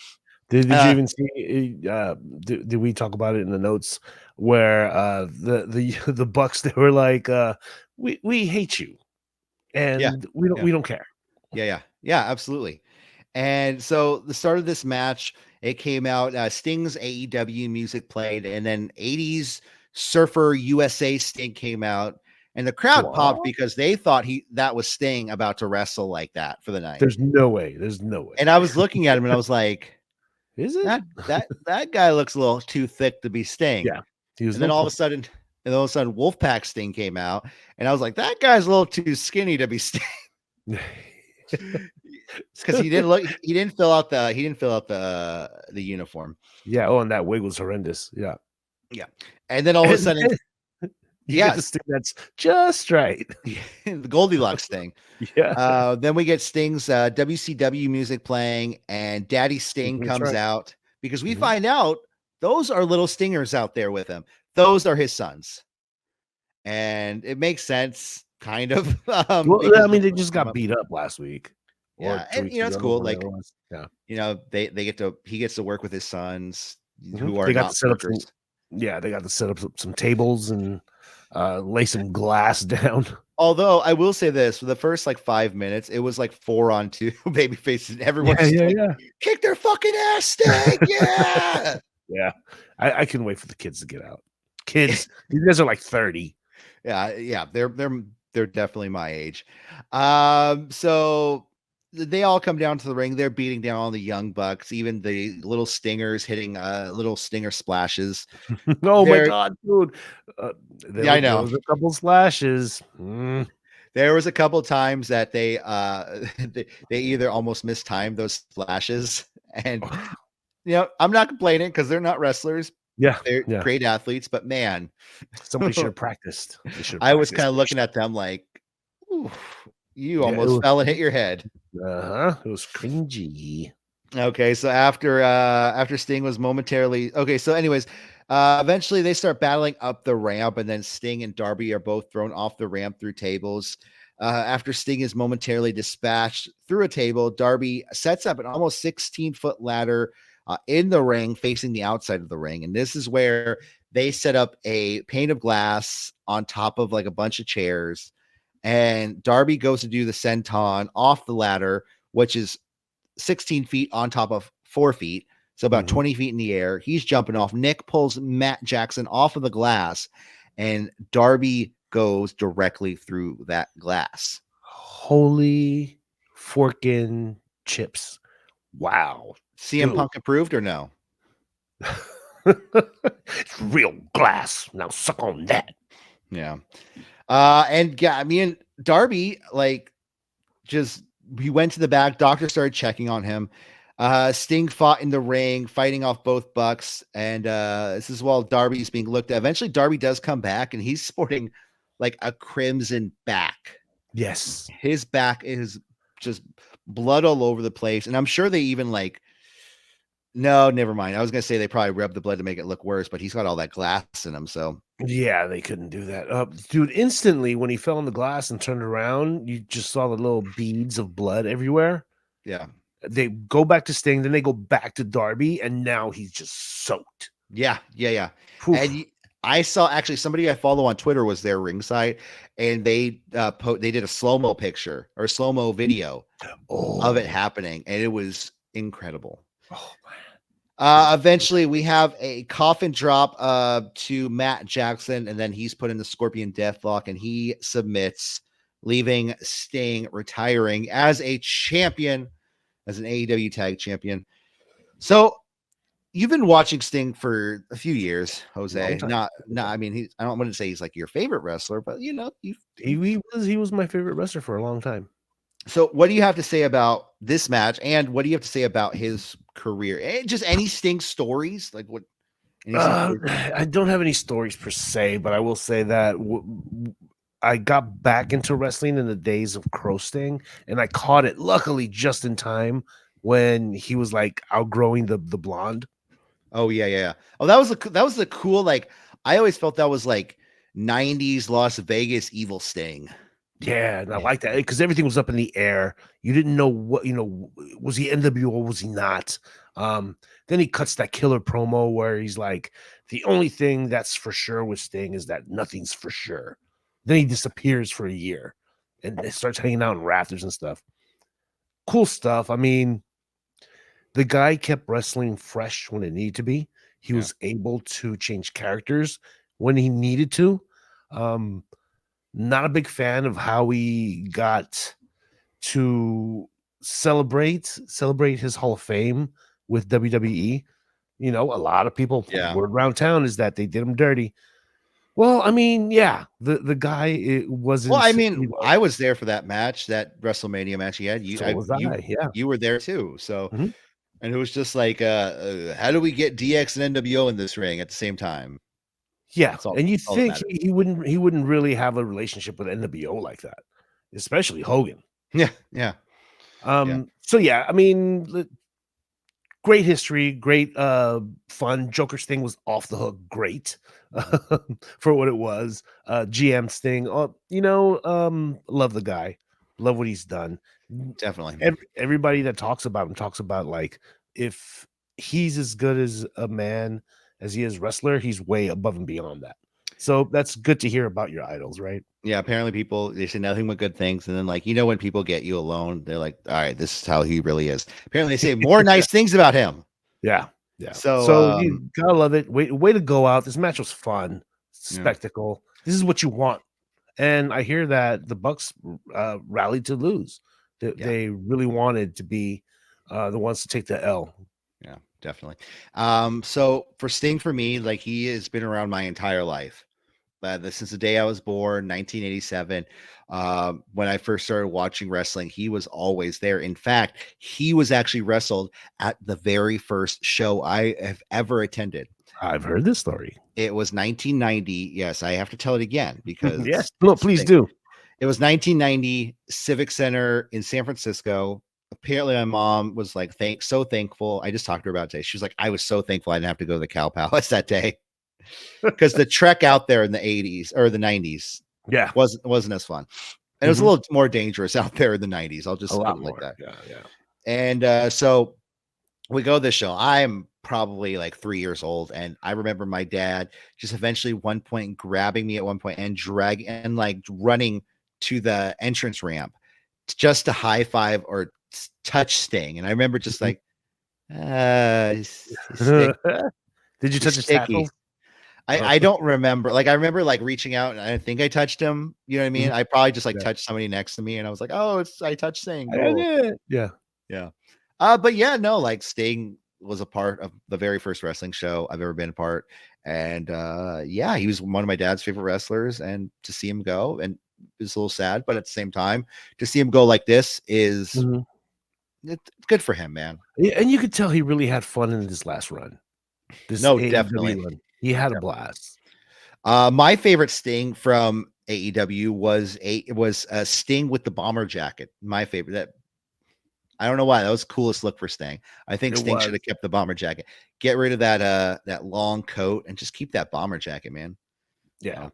B: Did you even see? Did we talk about it in the notes where the Bucks, they were like, we hate you, and we don't care.
A: Yeah, absolutely. And so the start of this match, it came out, Sting's AEW music played, and then 80s Surfer USA Sting came out, and the crowd popped because they thought that was Sting about to wrestle like that for the night.
B: There's no way. There's no way.
A: And I was looking at him and I was like,
B: is it
A: that guy looks a little too thick to be Sting?
B: Yeah.
A: And then all of a sudden, Wolfpack Sting came out, and I was like, that guy's a little too skinny to be Sting. Because he didn't fill out the uniform.
B: Yeah. Oh, and that wig was horrendous. Yeah.
A: And then all of a sudden,
B: you get the Sting that's just right.
A: The Goldilocks thing.
B: Yeah.
A: Then we get Sting's WCW music playing, and Daddy Sting comes out, because we find out those are little stingers out there with him. Those are his sons, and it makes sense, kind of.
B: Well, I mean, they just got beat up last week.
A: Yeah, and it's cool. Like, he gets to work with his sons, who are not workers.
B: They got to set up some tables and lay some glass down.
A: Although I will say this, for the first like 5 minutes, it was like 4-on-2 baby faces. Everyone kick their fucking ass, Sting. Yeah.
B: Yeah. I couldn't wait for the kids to get out. Kids, these guys are like 30.
A: Yeah. They're definitely my age. So they all come down to the ring. They're beating down all the young bucks, even the little stingers hitting little stinger splashes.
B: Oh my god, dude!
A: I know.
B: There was a couple splashes.
A: There was a couple times that they either almost mistimed those splashes, and I'm not complaining because they're not wrestlers.
B: Yeah,
A: they're great athletes, but man,
B: somebody should have practiced.
A: I was kind of looking at them like, ooh, you almost fell and hit your head.
B: It was cringy.
A: Okay, so after Sting was momentarily eventually they start battling up the ramp, and then Sting and Darby are both thrown off the ramp through tables. After Sting is momentarily dispatched through a table, Darby sets up an almost 16-foot ladder in the ring facing the outside of the ring, and this is where they set up a pane of glass on top of like a bunch of chairs. And Darby goes to do the senton off the ladder, which is 16 feet on top of 4 feet. So about 20 feet in the air. He's jumping off. Nick pulls Matt Jackson off of the glass, and Darby goes directly through that glass.
B: Holy forking chips. Wow.
A: CM Punk approved or no?
B: It's real glass. Now suck on that.
A: Yeah. Me and Darby, like, he went to the back. Doctor started checking on him. Sting fought in the ring, fighting off both bucks. And this is while Darby's being looked at. Eventually, Darby does come back, and he's sporting like a crimson back.
B: Yes.
A: His back is just blood all over the place. And I'm sure they even no, never mind. I was going to say they probably rubbed the blood to make it look worse, but he's got all that glass in him. So
B: yeah, they couldn't do that. Dude, instantly when he fell on the glass and turned around, you just saw the little beads of blood everywhere.
A: Yeah.
B: They go back to Sting, then they go back to Darby, and now he's just soaked.
A: Yeah.
B: Oof.
A: And I saw, actually, somebody I follow on Twitter was there ringside, and they did a slow-mo picture or slow-mo video of it happening, and it was incredible.
B: Oh, man.
A: Eventually, we have a coffin drop to Matt Jackson, and then he's put in the Scorpion Deathlock, and he submits, leaving Sting retiring as a champion, as an AEW tag champion. So you've been watching Sting for a few years, Jose. I mean, I don't want to say he's like your favorite wrestler, but he
B: was my favorite wrestler for a long time.
A: So what do you have to say about this match, and what do you have to say about his career? And just any Sting stories? Like what?
B: I don't have any stories per se, but I will say that I got back into wrestling in the days of Crow Sting, and I caught it luckily just in time when he was like outgrowing the blonde.
A: Oh yeah. Oh, that was the cool, like, I always felt that was like 90s Las Vegas evil Sting.
B: Yeah, and I like that because everything was up in the air. You didn't know what, was he NWO, was he not? Then he cuts that killer promo where he's like, the only thing that's for sure with Sting is that nothing's for sure. Then he disappears for a year and starts hanging out in rafters and stuff. Cool stuff. I mean, the guy kept wrestling fresh when it needed to be. He was able to change characters when he needed to. Not a big fan of how he got to celebrate his Hall of Fame with WWE. A lot of people, word around town is that they did him dirty. Well, I mean, yeah, the guy, it wasn't.
A: Well, I mean, I was there for that match, that WrestleMania match he had.
B: So was I. Yeah,
A: you were there too. So, and it was just like, how do we get DX and NWO in this ring at the same time?
B: Yeah, and you think he wouldn't really have a relationship with NWO like that, especially Hogan.
A: Yeah.
B: So yeah, I mean, great history, great fun. Joker Sting was off the hook, great for what it was. GM Sting, love the guy, love what he's done.
A: Definitely.
B: Everybody that talks about him talks about, like, if he's as good as a man as he is wrestler, he's way above and beyond that. So that's good to hear about your idols, right?
A: Yeah, apparently people, they say nothing but good things, and then, like, when people get you alone, they're like, all right, this is how he really is. Apparently they say more nice things about him.
B: Yeah. So you gotta love it. Way to go out. This match was fun, spectacle. This is what you want. And I hear that the Bucks rallied to lose. They really wanted to be the ones to take the L.
A: Yeah, definitely. So for Sting, for me, like, he has been around my entire life. Since the day I was born, 1987. When I first started watching wrestling, he was always there. In fact, he was actually wrestled at the very first show I have ever attended.
B: I've heard this story.
A: It was 1990. Yes, I have to tell it again because
B: yes, no, please do.
A: It was 1990, Civic Center in San Francisco. Apparently, my mom was like, so thankful. I just talked to her about it today. She was like, I was so thankful I didn't have to go to the Cow Palace that day. Because the trek out there in the 80s or the 90s wasn't as fun, and it was a little more dangerous out there in the 90s. I'll just put it like that. And so we go to this show. I'm probably like 3 years old, and I remember my dad just eventually one point grabbing me at one point and dragging and like running to the entrance ramp just to high five or touch Sting. And I remember just like,
B: did you touch his tackle?
A: I don't remember. Like, I remember like reaching out, and I think I touched him. You know what I mean? I probably just like touched somebody next to me, and I was like, "Oh, I touched Sting."
B: Cool. Yeah.
A: But yeah, no, like, Sting was a part of the very first wrestling show I've ever been a part, and he was one of my dad's favorite wrestlers. And to see him go, and it's a little sad, but at the same time, to see him go like this is it's good for him, man.
B: Yeah, and you could tell he really had fun in this last run.
A: Definitely.
B: Run. He had a blast.
A: My favorite Sting from AEW was Sting with the bomber jacket. My favorite. That, I don't know why, that was the coolest look for Sting. I think Sting should have kept the bomber jacket. Get rid of that long coat and just keep that bomber jacket, man.
B: Yeah.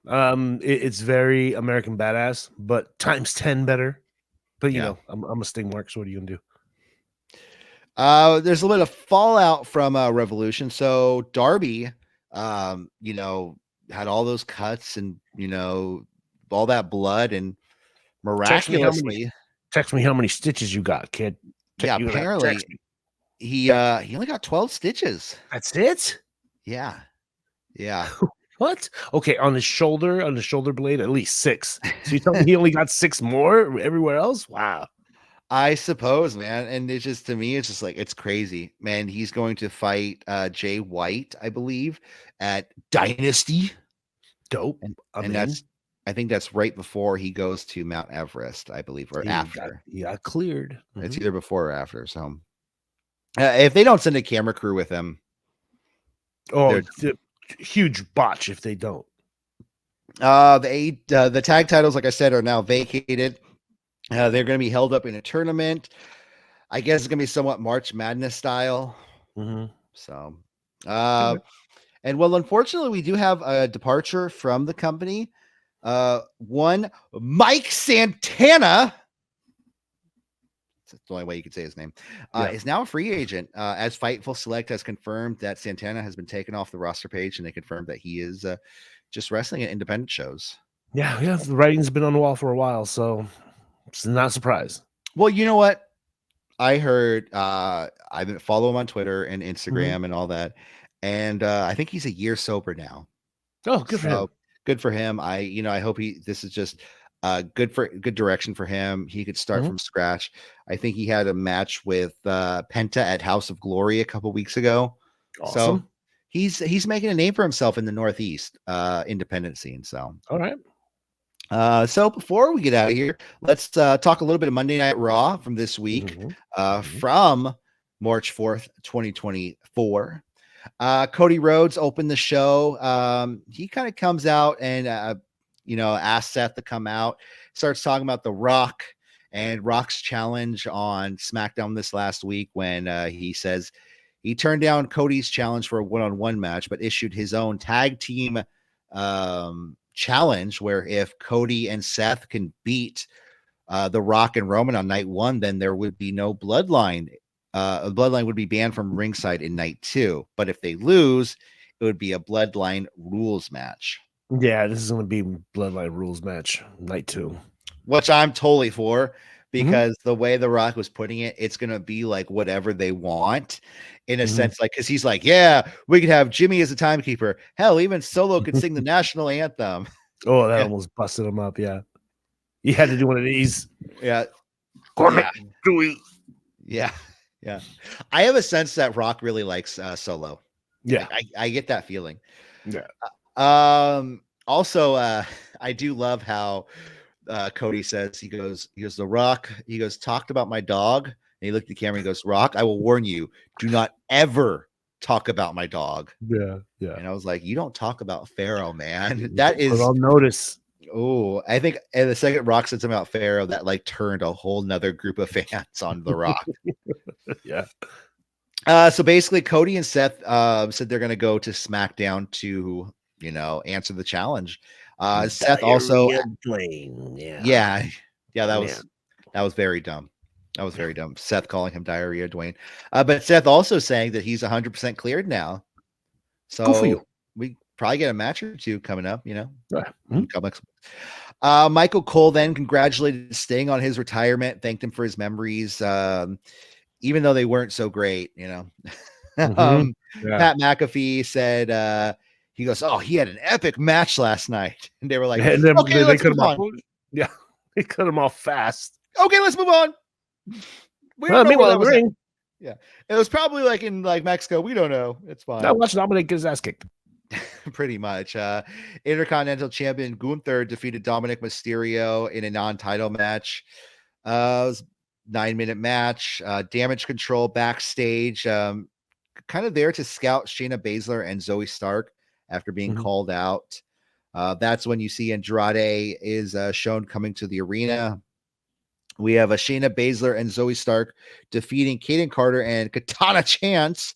B: It's very American Badass, but times 10 better. But I'm a Sting mark, so what are you gonna do?
A: There's a little bit of fallout from Revolution. So Darby, had all those cuts and all that blood, and miraculously,
B: text me how many stitches you got, kid.
A: Apparently he only got 12 stitches.
B: That's it.
A: Yeah.
B: What? Okay, on the shoulder blade, at least 6. So you tell me he only got 6 more everywhere else? Wow.
A: I suppose, man. And it's just, to me, it's just like, it's crazy, man. He's going to fight Jay White, I believe, at Dynasty.
B: Dope.
A: And I think that's right before he goes to Mount Everest, I believe, or after.
B: He got cleared.
A: It's either before or after. So if they don't send a camera crew with him,
B: huge botch if they don't.
A: The tag titles, like I said, are now vacated. They're going to be held up in a tournament. I guess it's going to be somewhat March Madness style.
B: Mm-hmm.
A: So, and well, unfortunately, we do have a departure from the company. One Mike Santana. That's the only way you could say his name. Is now a free agent. As Fightful Select has confirmed that Santana has been taken off the roster page, and they confirmed that he is just wrestling at independent shows.
B: Yeah. The writing's been on the wall for a while, so it's not a surprise.
A: Well, you know what? I heard I follow him on Twitter and Instagram and all that, and I think he's a year sober now.
B: Oh, good for him.
A: Good for him. I hope this is just good direction for him. He could start from scratch. I think he had a match with Penta at House of Glory a couple weeks ago.
B: Awesome.
A: So he's making a name for himself in the Northeast independent scene. So
B: all right.
A: So before we get out of here, let's talk a little bit of Monday Night Raw from this week, from March 4th, 2024. Cody Rhodes opened the show. He kind of comes out and, asks Seth to come out, starts talking about The Rock and Rock's challenge on SmackDown this last week when he says he turned down Cody's challenge for a one-on-one match, but issued his own tag team challenge where if Cody and Seth can beat The Rock and Roman on night 1, then there would be no bloodline. A bloodline would be banned from ringside in night 2, but if they lose, it would be a bloodline rules match.
B: Yeah, this is going to be bloodline rules match night 2,
A: which I'm totally for, because the way The Rock was putting it, it's going to be like whatever they want in a sense, like, because he's like, yeah, we could have Jimmy as a timekeeper. Hell, even Solo could sing the national anthem.
B: Oh, that almost busted him up. Yeah. He had to do one of these.
A: Yeah.
B: Yeah.
A: I have a sense that Rock really likes Solo.
B: Yeah.
A: I get that feeling.
B: Yeah.
A: Also, I do love how Cody says, he goes, The Rock, he goes, talked about my dog. And he looked at the camera and he goes, Rock, I will warn you, do not ever talk about my dog.
B: Yeah.
A: And I was like, you don't talk about Pharaoh, man. That is,
B: I'll notice.
A: Oh, I think the second Rock said something about Pharaoh, that like turned a whole nother group of fans on The Rock.
B: Yeah.
A: So basically, Cody and Seth said they're going to go to SmackDown to, answer the challenge. Seth also, yeah, that was very dumb. That was very dumb. Seth calling him Diarrhea Dwayne. But Seth also saying that he's 100% cleared now. So
B: good for you.
A: We probably get a match or two coming up,
B: Mm-hmm.
A: Michael Cole then congratulated Sting on his retirement, thanked him for his memories, even though they weren't so great, Pat McAfee said, he goes, oh, he had an epic match last night. And they were like, okay, let's move on.
B: Yeah, they cut him off fast.
A: Okay, let's move on.
B: Meanwhile, ring.
A: Yeah, it was probably like in Mexico. We don't know. It's fine.
B: I watched Dominic get his ass kicked.
A: Pretty much. Intercontinental champion Gunther defeated Dominic Mysterio in a non-title match. It was a 9-minute match. Damage Control backstage, kind of there to scout Shayna Baszler and Zoe Stark after being called out. That's when you see Andrade is shown coming to the arena. We have Shayna Baszler and Zoe Stark defeating Kaden Carter and Katana Chance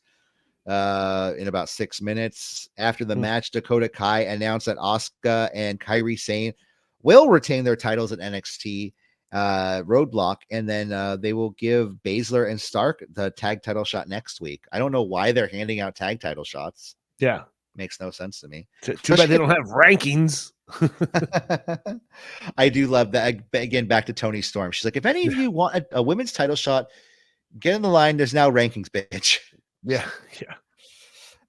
A: in about 6 minutes. After the match, Dakota Kai announced that Asuka and Kairi Sane will retain their titles at NXT Roadblock, and then they will give Baszler and Stark the tag title shot next week. I don't know why they're handing out tag title shots.
B: Yeah.
A: Makes no sense to me.
B: Too bad they don't have rankings.
A: I do love that. Again, back to Toni Storm. She's like, if any of you want a women's title shot, get in the line. There's now rankings, bitch.
B: Yeah.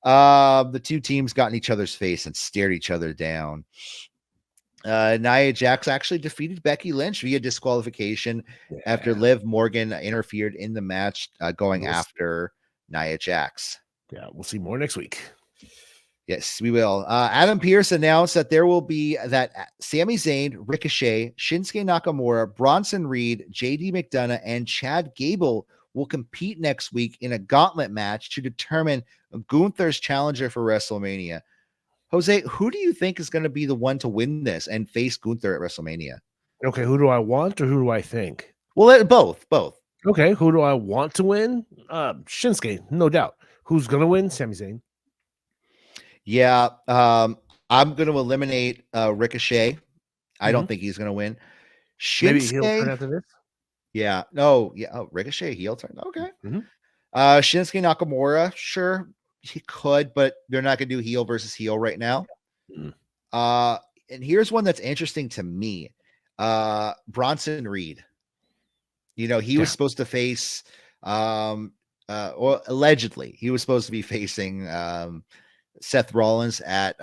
A: The two teams got in each other's face and stared each other down. Nia Jax actually defeated Becky Lynch via disqualification after Liv Morgan interfered in the match, going after Nia Jax.
B: Yeah, we'll see more next week.
A: Yes, we will. Adam Pearce announced that there will be Sami Zayn, Ricochet, Shinsuke Nakamura, Bronson Reed, JD McDonough, and Chad Gable will compete next week in a gauntlet match to determine Gunther's challenger for WrestleMania. Jose, who do you think is going to be the one to win this and face Gunther at WrestleMania?
B: Okay, who do I want or who do I think?
A: Well, both.
B: Okay, who do I want to win? Shinsuke, no doubt. Who's gonna win? Sami Zayn.
A: Yeah, I'm going to eliminate Ricochet. I don't think he's going to win.
B: Maybe he'll turn
A: Shinsuke,
B: after this.
A: yeah, no, yeah, oh, Ricochet heel turn. Okay.
B: Mhm.
A: Shinsuke Nakamura, sure, he could, but they're not going to do heel versus heel right now.
B: Mhm.
A: And here's one that's interesting to me. Bronson Reed. You know, he was supposed to face or allegedly he was supposed to be facing Seth Rollins at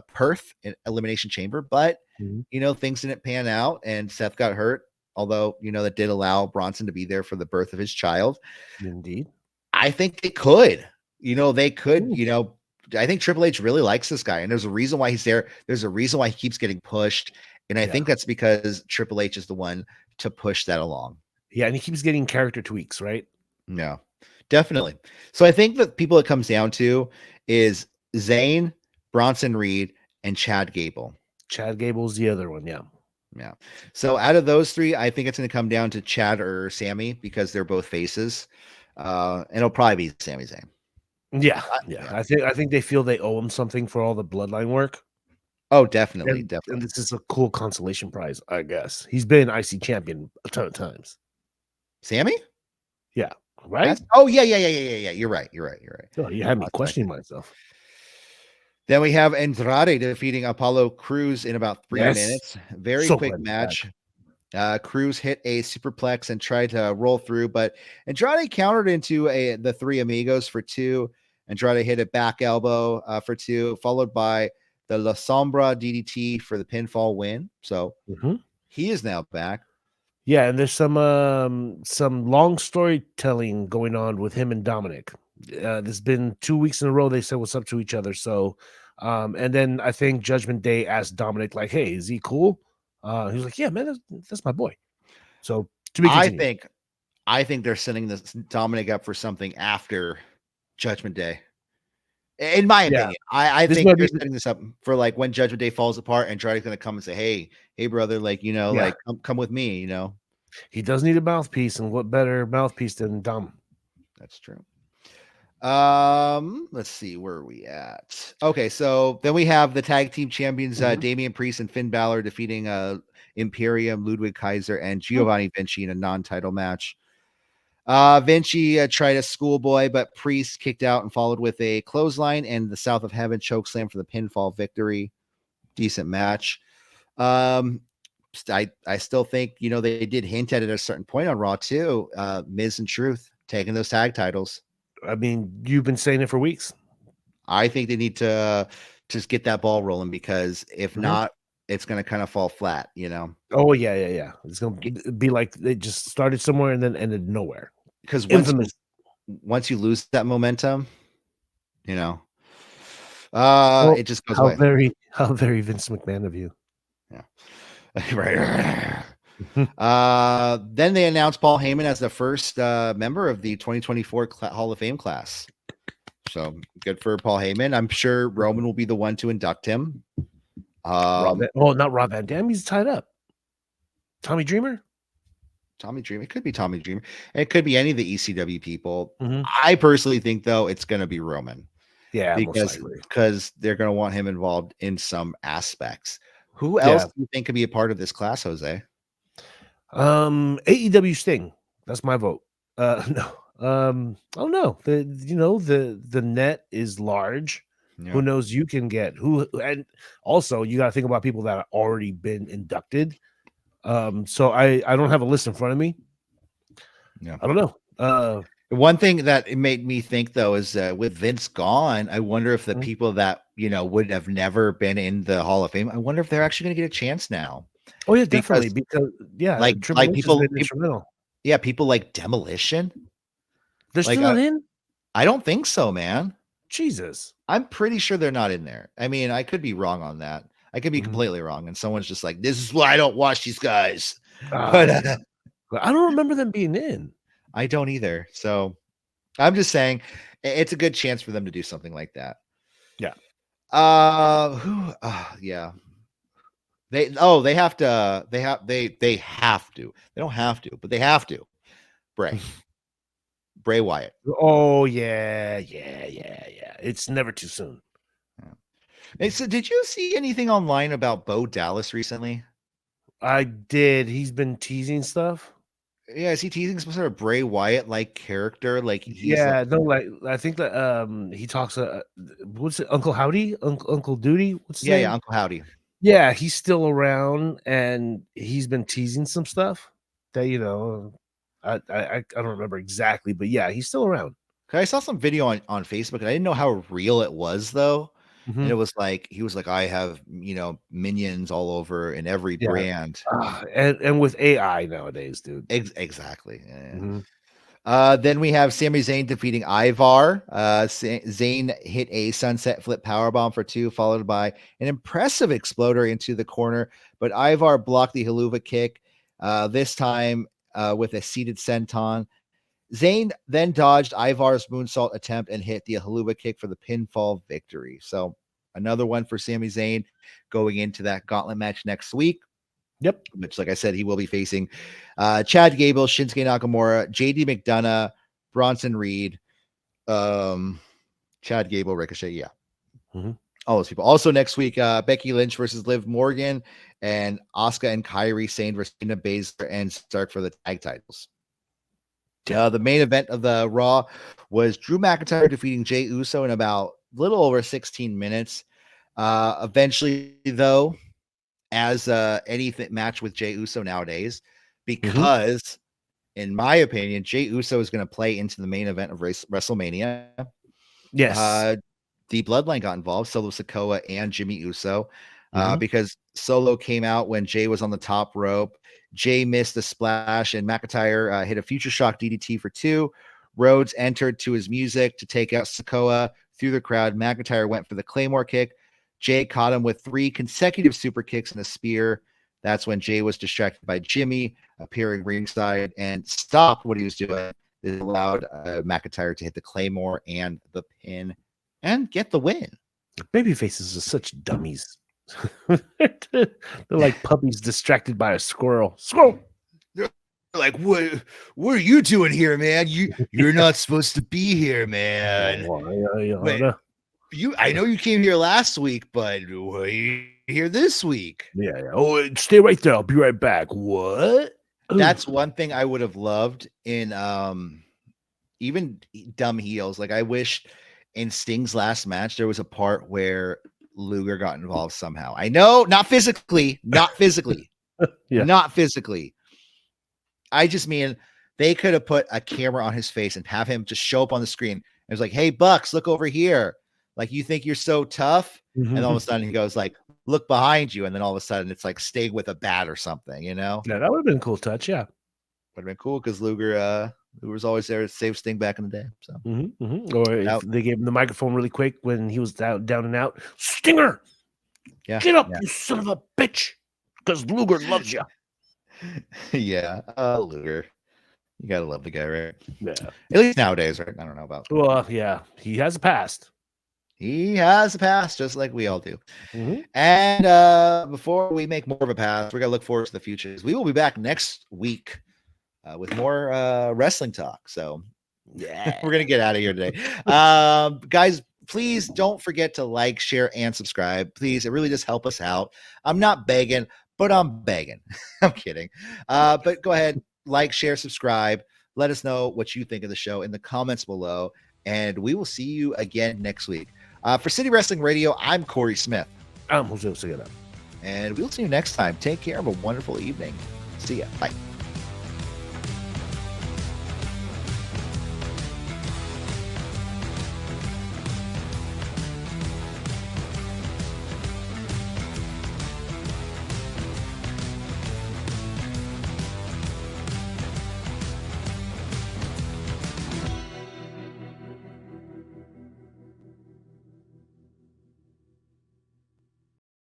A: Perth in Elimination Chamber, but
B: Mhm.
A: you know, things didn't pan out and Seth got hurt. Although, you know, that did allow Bronson to be there for the birth of his child.
B: Indeed.
A: I think they could, you know, they could,
B: Ooh.
A: you know, I think Triple H really likes this guy, and there's a reason why he's there. There's a reason why he keeps getting pushed. And I think that's because Triple H is the one to push that along.
B: Yeah, and he keeps getting character tweaks, right?
A: No, definitely. So I think the people it comes down to is Zayn, Bronson Reed, and Chad Gable.
B: Chad Gable's the other one, yeah.
A: Yeah. So out of those three, I think it's going to come down to Chad or Sammy because they're both faces. And it'll probably be Sami Zayn.
B: Yeah. I think they feel they owe him something for all the bloodline work.
A: Oh, definitely,
B: And
A: definitely.
B: this is a cool consolation prize, I guess. He's been IC champion a ton of times.
A: Sammy?
B: Yeah. Right?
A: Oh, yeah. You're right.
B: Oh, you had me questioning myself.
A: Then we have Andrade defeating Apollo Crews in about 3
B: Yes.
A: minutes. Very
B: So
A: quick
B: glad he's
A: match. Cruz hit a superplex and tried to roll through, but Andrade countered into the Three Amigos for 2. Andrade hit a back elbow for 2, followed by the La Sombra DDT for the pinfall win. So he is now back.
B: Yeah, and there's some long storytelling going on with him and Dominic. There's been 2 weeks in a row they said what's up to each other. So, and then I think Judgment Day asked Dominic like, "Hey, is he cool?" He was like, "Yeah, man, that's my boy." So to be continued.
A: I think they're setting this Dominic up for something after Judgment Day. In my opinion, I think they're setting this up for like when Judgment Day falls apart, and Andrade's going to come and say, "Hey, brother, like like come with me." You know,
B: he does need a mouthpiece, and what better mouthpiece than Dom?
A: That's true. Let's see, where are we at? Okay, so then we have the tag team champions, Damian Priest and Finn Balor defeating Imperium, Ludwig Kaiser, and Giovanni Vinci in a non-title match. Vinci tried a schoolboy, but Priest kicked out and followed with a clothesline and the South of Heaven chokeslam for the pinfall victory. Decent match. I still think, they did hint at it at a certain point on Raw too. Miz and Truth taking those tag titles.
B: I mean, you've been saying it for weeks.
A: I think they need to just get that ball rolling, because if not, it's going to kind of fall flat,
B: Oh, yeah. It's going to be like they just started somewhere and then ended nowhere.
A: Because once you lose that momentum, it just goes away.
B: How very Vince McMahon of you.
A: Yeah. Right. Then they announced Paul Heyman as the first member of the 2024 Hall of Fame class. So good for Paul Heyman. I'm sure Roman will be the one to induct him.
B: Not Rob Van Dam. He's tied up. Tommy Dreamer.
A: It could be Tommy Dreamer. It could be any of the ECW people. I personally think, though, it's going to be Roman.
B: Yeah,
A: because they're going to want him involved in some aspects. Who else do you think could be a part of this class, Jose?
B: AEW Sting. That's my vote. No. I don't know. The net is large. Yeah. Who knows? You can get and also you got to think about people that have already been inducted. So I don't have a list in front of me.
A: Yeah,
B: I don't know.
A: One thing that it made me think, though, is with Vince gone, I wonder if the people that would have never been in the Hall of Fame, I wonder if they're actually going to get a chance now.
B: Oh yeah, definitely, because
A: like people like Demolition.
B: They're still not in?
A: I don't think so, man.
B: Jesus.
A: I'm pretty sure they're not in there. I mean, I could be wrong on that. I could be completely wrong. And someone's just like, this is why I don't watch these guys. But
B: I don't remember them being in.
A: I don't either. So I'm just saying it's a good chance for them to do something like that.
B: Yeah.
A: Who? Yeah. They have to. They have to. They don't have to, but they have to. Bray Wyatt.
B: Oh yeah. It's never too soon.
A: Hey, so did you see anything online about Bo Dallas recently?
B: I did. He's been teasing stuff.
A: Yeah, is he teasing some sort of Bray Wyatt like character? Like he's
B: Yeah, no, like I think that he talks. What's it, Uncle Howdy, Uncle Duty? What's his name?
A: yeah, Uncle Howdy.
B: Yeah, he's still around, and he's been teasing some stuff that I don't remember exactly, but yeah, he's still around.
A: I saw some video on Facebook, and I didn't know how real it was though. And
B: Mhm.
A: it was like he was like, I have minions all over in every
B: Yeah,
A: brand.
B: and with AI nowadays, dude.
A: Exactly. Yeah.
B: Mhm.
A: Then we have Sami Zayn defeating Ivar. Zayn hit a sunset flip powerbomb for 2, followed by an impressive exploder into the corner, but Ivar blocked the haluva kick, this time with a seated senton. Zayn then dodged Ivar's moonsault attempt and hit the haluva kick for the pinfall victory. So another one for Sami Zayn going into that gauntlet match next week.
B: Yep.
A: Which, like I said, he will be facing Chad Gable, Shinsuke Nakamura, JD McDonough, Bronson Reed, Chad Gable, Ricochet. Yeah.
B: Mhm.
A: All those people. Also next week, Becky Lynch versus Liv Morgan, and Asuka and Kairi Sane versus Shayna Baszler and Stark for the tag titles. The main event of the Raw was Drew McIntyre defeating Jey Uso in about a little over 16 minutes. Eventually, though, as anything match with Jey Uso nowadays, because in my opinion, Jey Uso is going to play into the main event of WrestleMania.
B: Yes.
A: The Bloodline got involved, Solo Sikoa and Jimmy Uso,
B: Mhm.
A: because Solo came out when Jey was on the top rope. Jey missed the splash, and McIntyre hit a Future Shock DDT for 2. Rhodes entered to his music to take out Sikoa through the crowd. McIntyre went for the Claymore kick. Jey caught him with 3 consecutive super kicks and a spear. That's when Jey was distracted by Jimmy appearing ringside and stopped what he was doing. It allowed McIntyre to hit the Claymore and the pin and get the win.
B: Baby faces are such dummies. They're like puppies distracted by a squirrel. Squirrel.
A: They're like, what are you doing here, man? You're not supposed to be here, man. Wait, I know you came here last week, but why are you here this week?
B: Yeah. Oh, stay right there. I'll be right back. What?
A: That's one thing I would have loved in even dumb heels. Like I wish in Sting's last match there was a part where Luger got involved somehow. I know, not physically.
B: Yeah.
A: Not physically. I just mean they could have put a camera on his face and have him just show up on the screen. And it's like, hey, Bucks, look over here. Like, you think you're so tough?
B: Mhm.
A: And all of a sudden he goes like, look behind you. And then all of a sudden it's like Sting with a bat or something, you know?
B: Yeah, that would have been a cool touch. Yeah.
A: Would have been cool because Luger was always there to save Sting back in the day. So
B: Or if
A: Out.
B: they gave him the microphone really quick when he was down and out. Stinger,
A: Yeah.
B: get up, you son of a bitch. Because Luger loves you.
A: Yeah. Luger. You gotta love the guy, right?
B: Yeah.
A: At least nowadays, right? I don't know about.
B: Well, yeah. He has a past.
A: He has a past, just like we all do.
B: Mhm.
A: And before we make more of a pass, we're gonna look forward to the future. We will be back next week with more wrestling talk. So
B: Yeah.
A: we're gonna get out of here today. Guys, please don't forget to like, share, and subscribe. Please, it really does help us out. I'm not begging, but I'm begging. I'm kidding. But go ahead, like, share, subscribe. Let us know what you think of the show in the comments below, and we will see you again next week. For City Wrestling Radio, I'm Corey Smith.
B: I'm Jose Segura.
A: And we'll see you next time. Take care. Have a wonderful evening. See ya. Bye.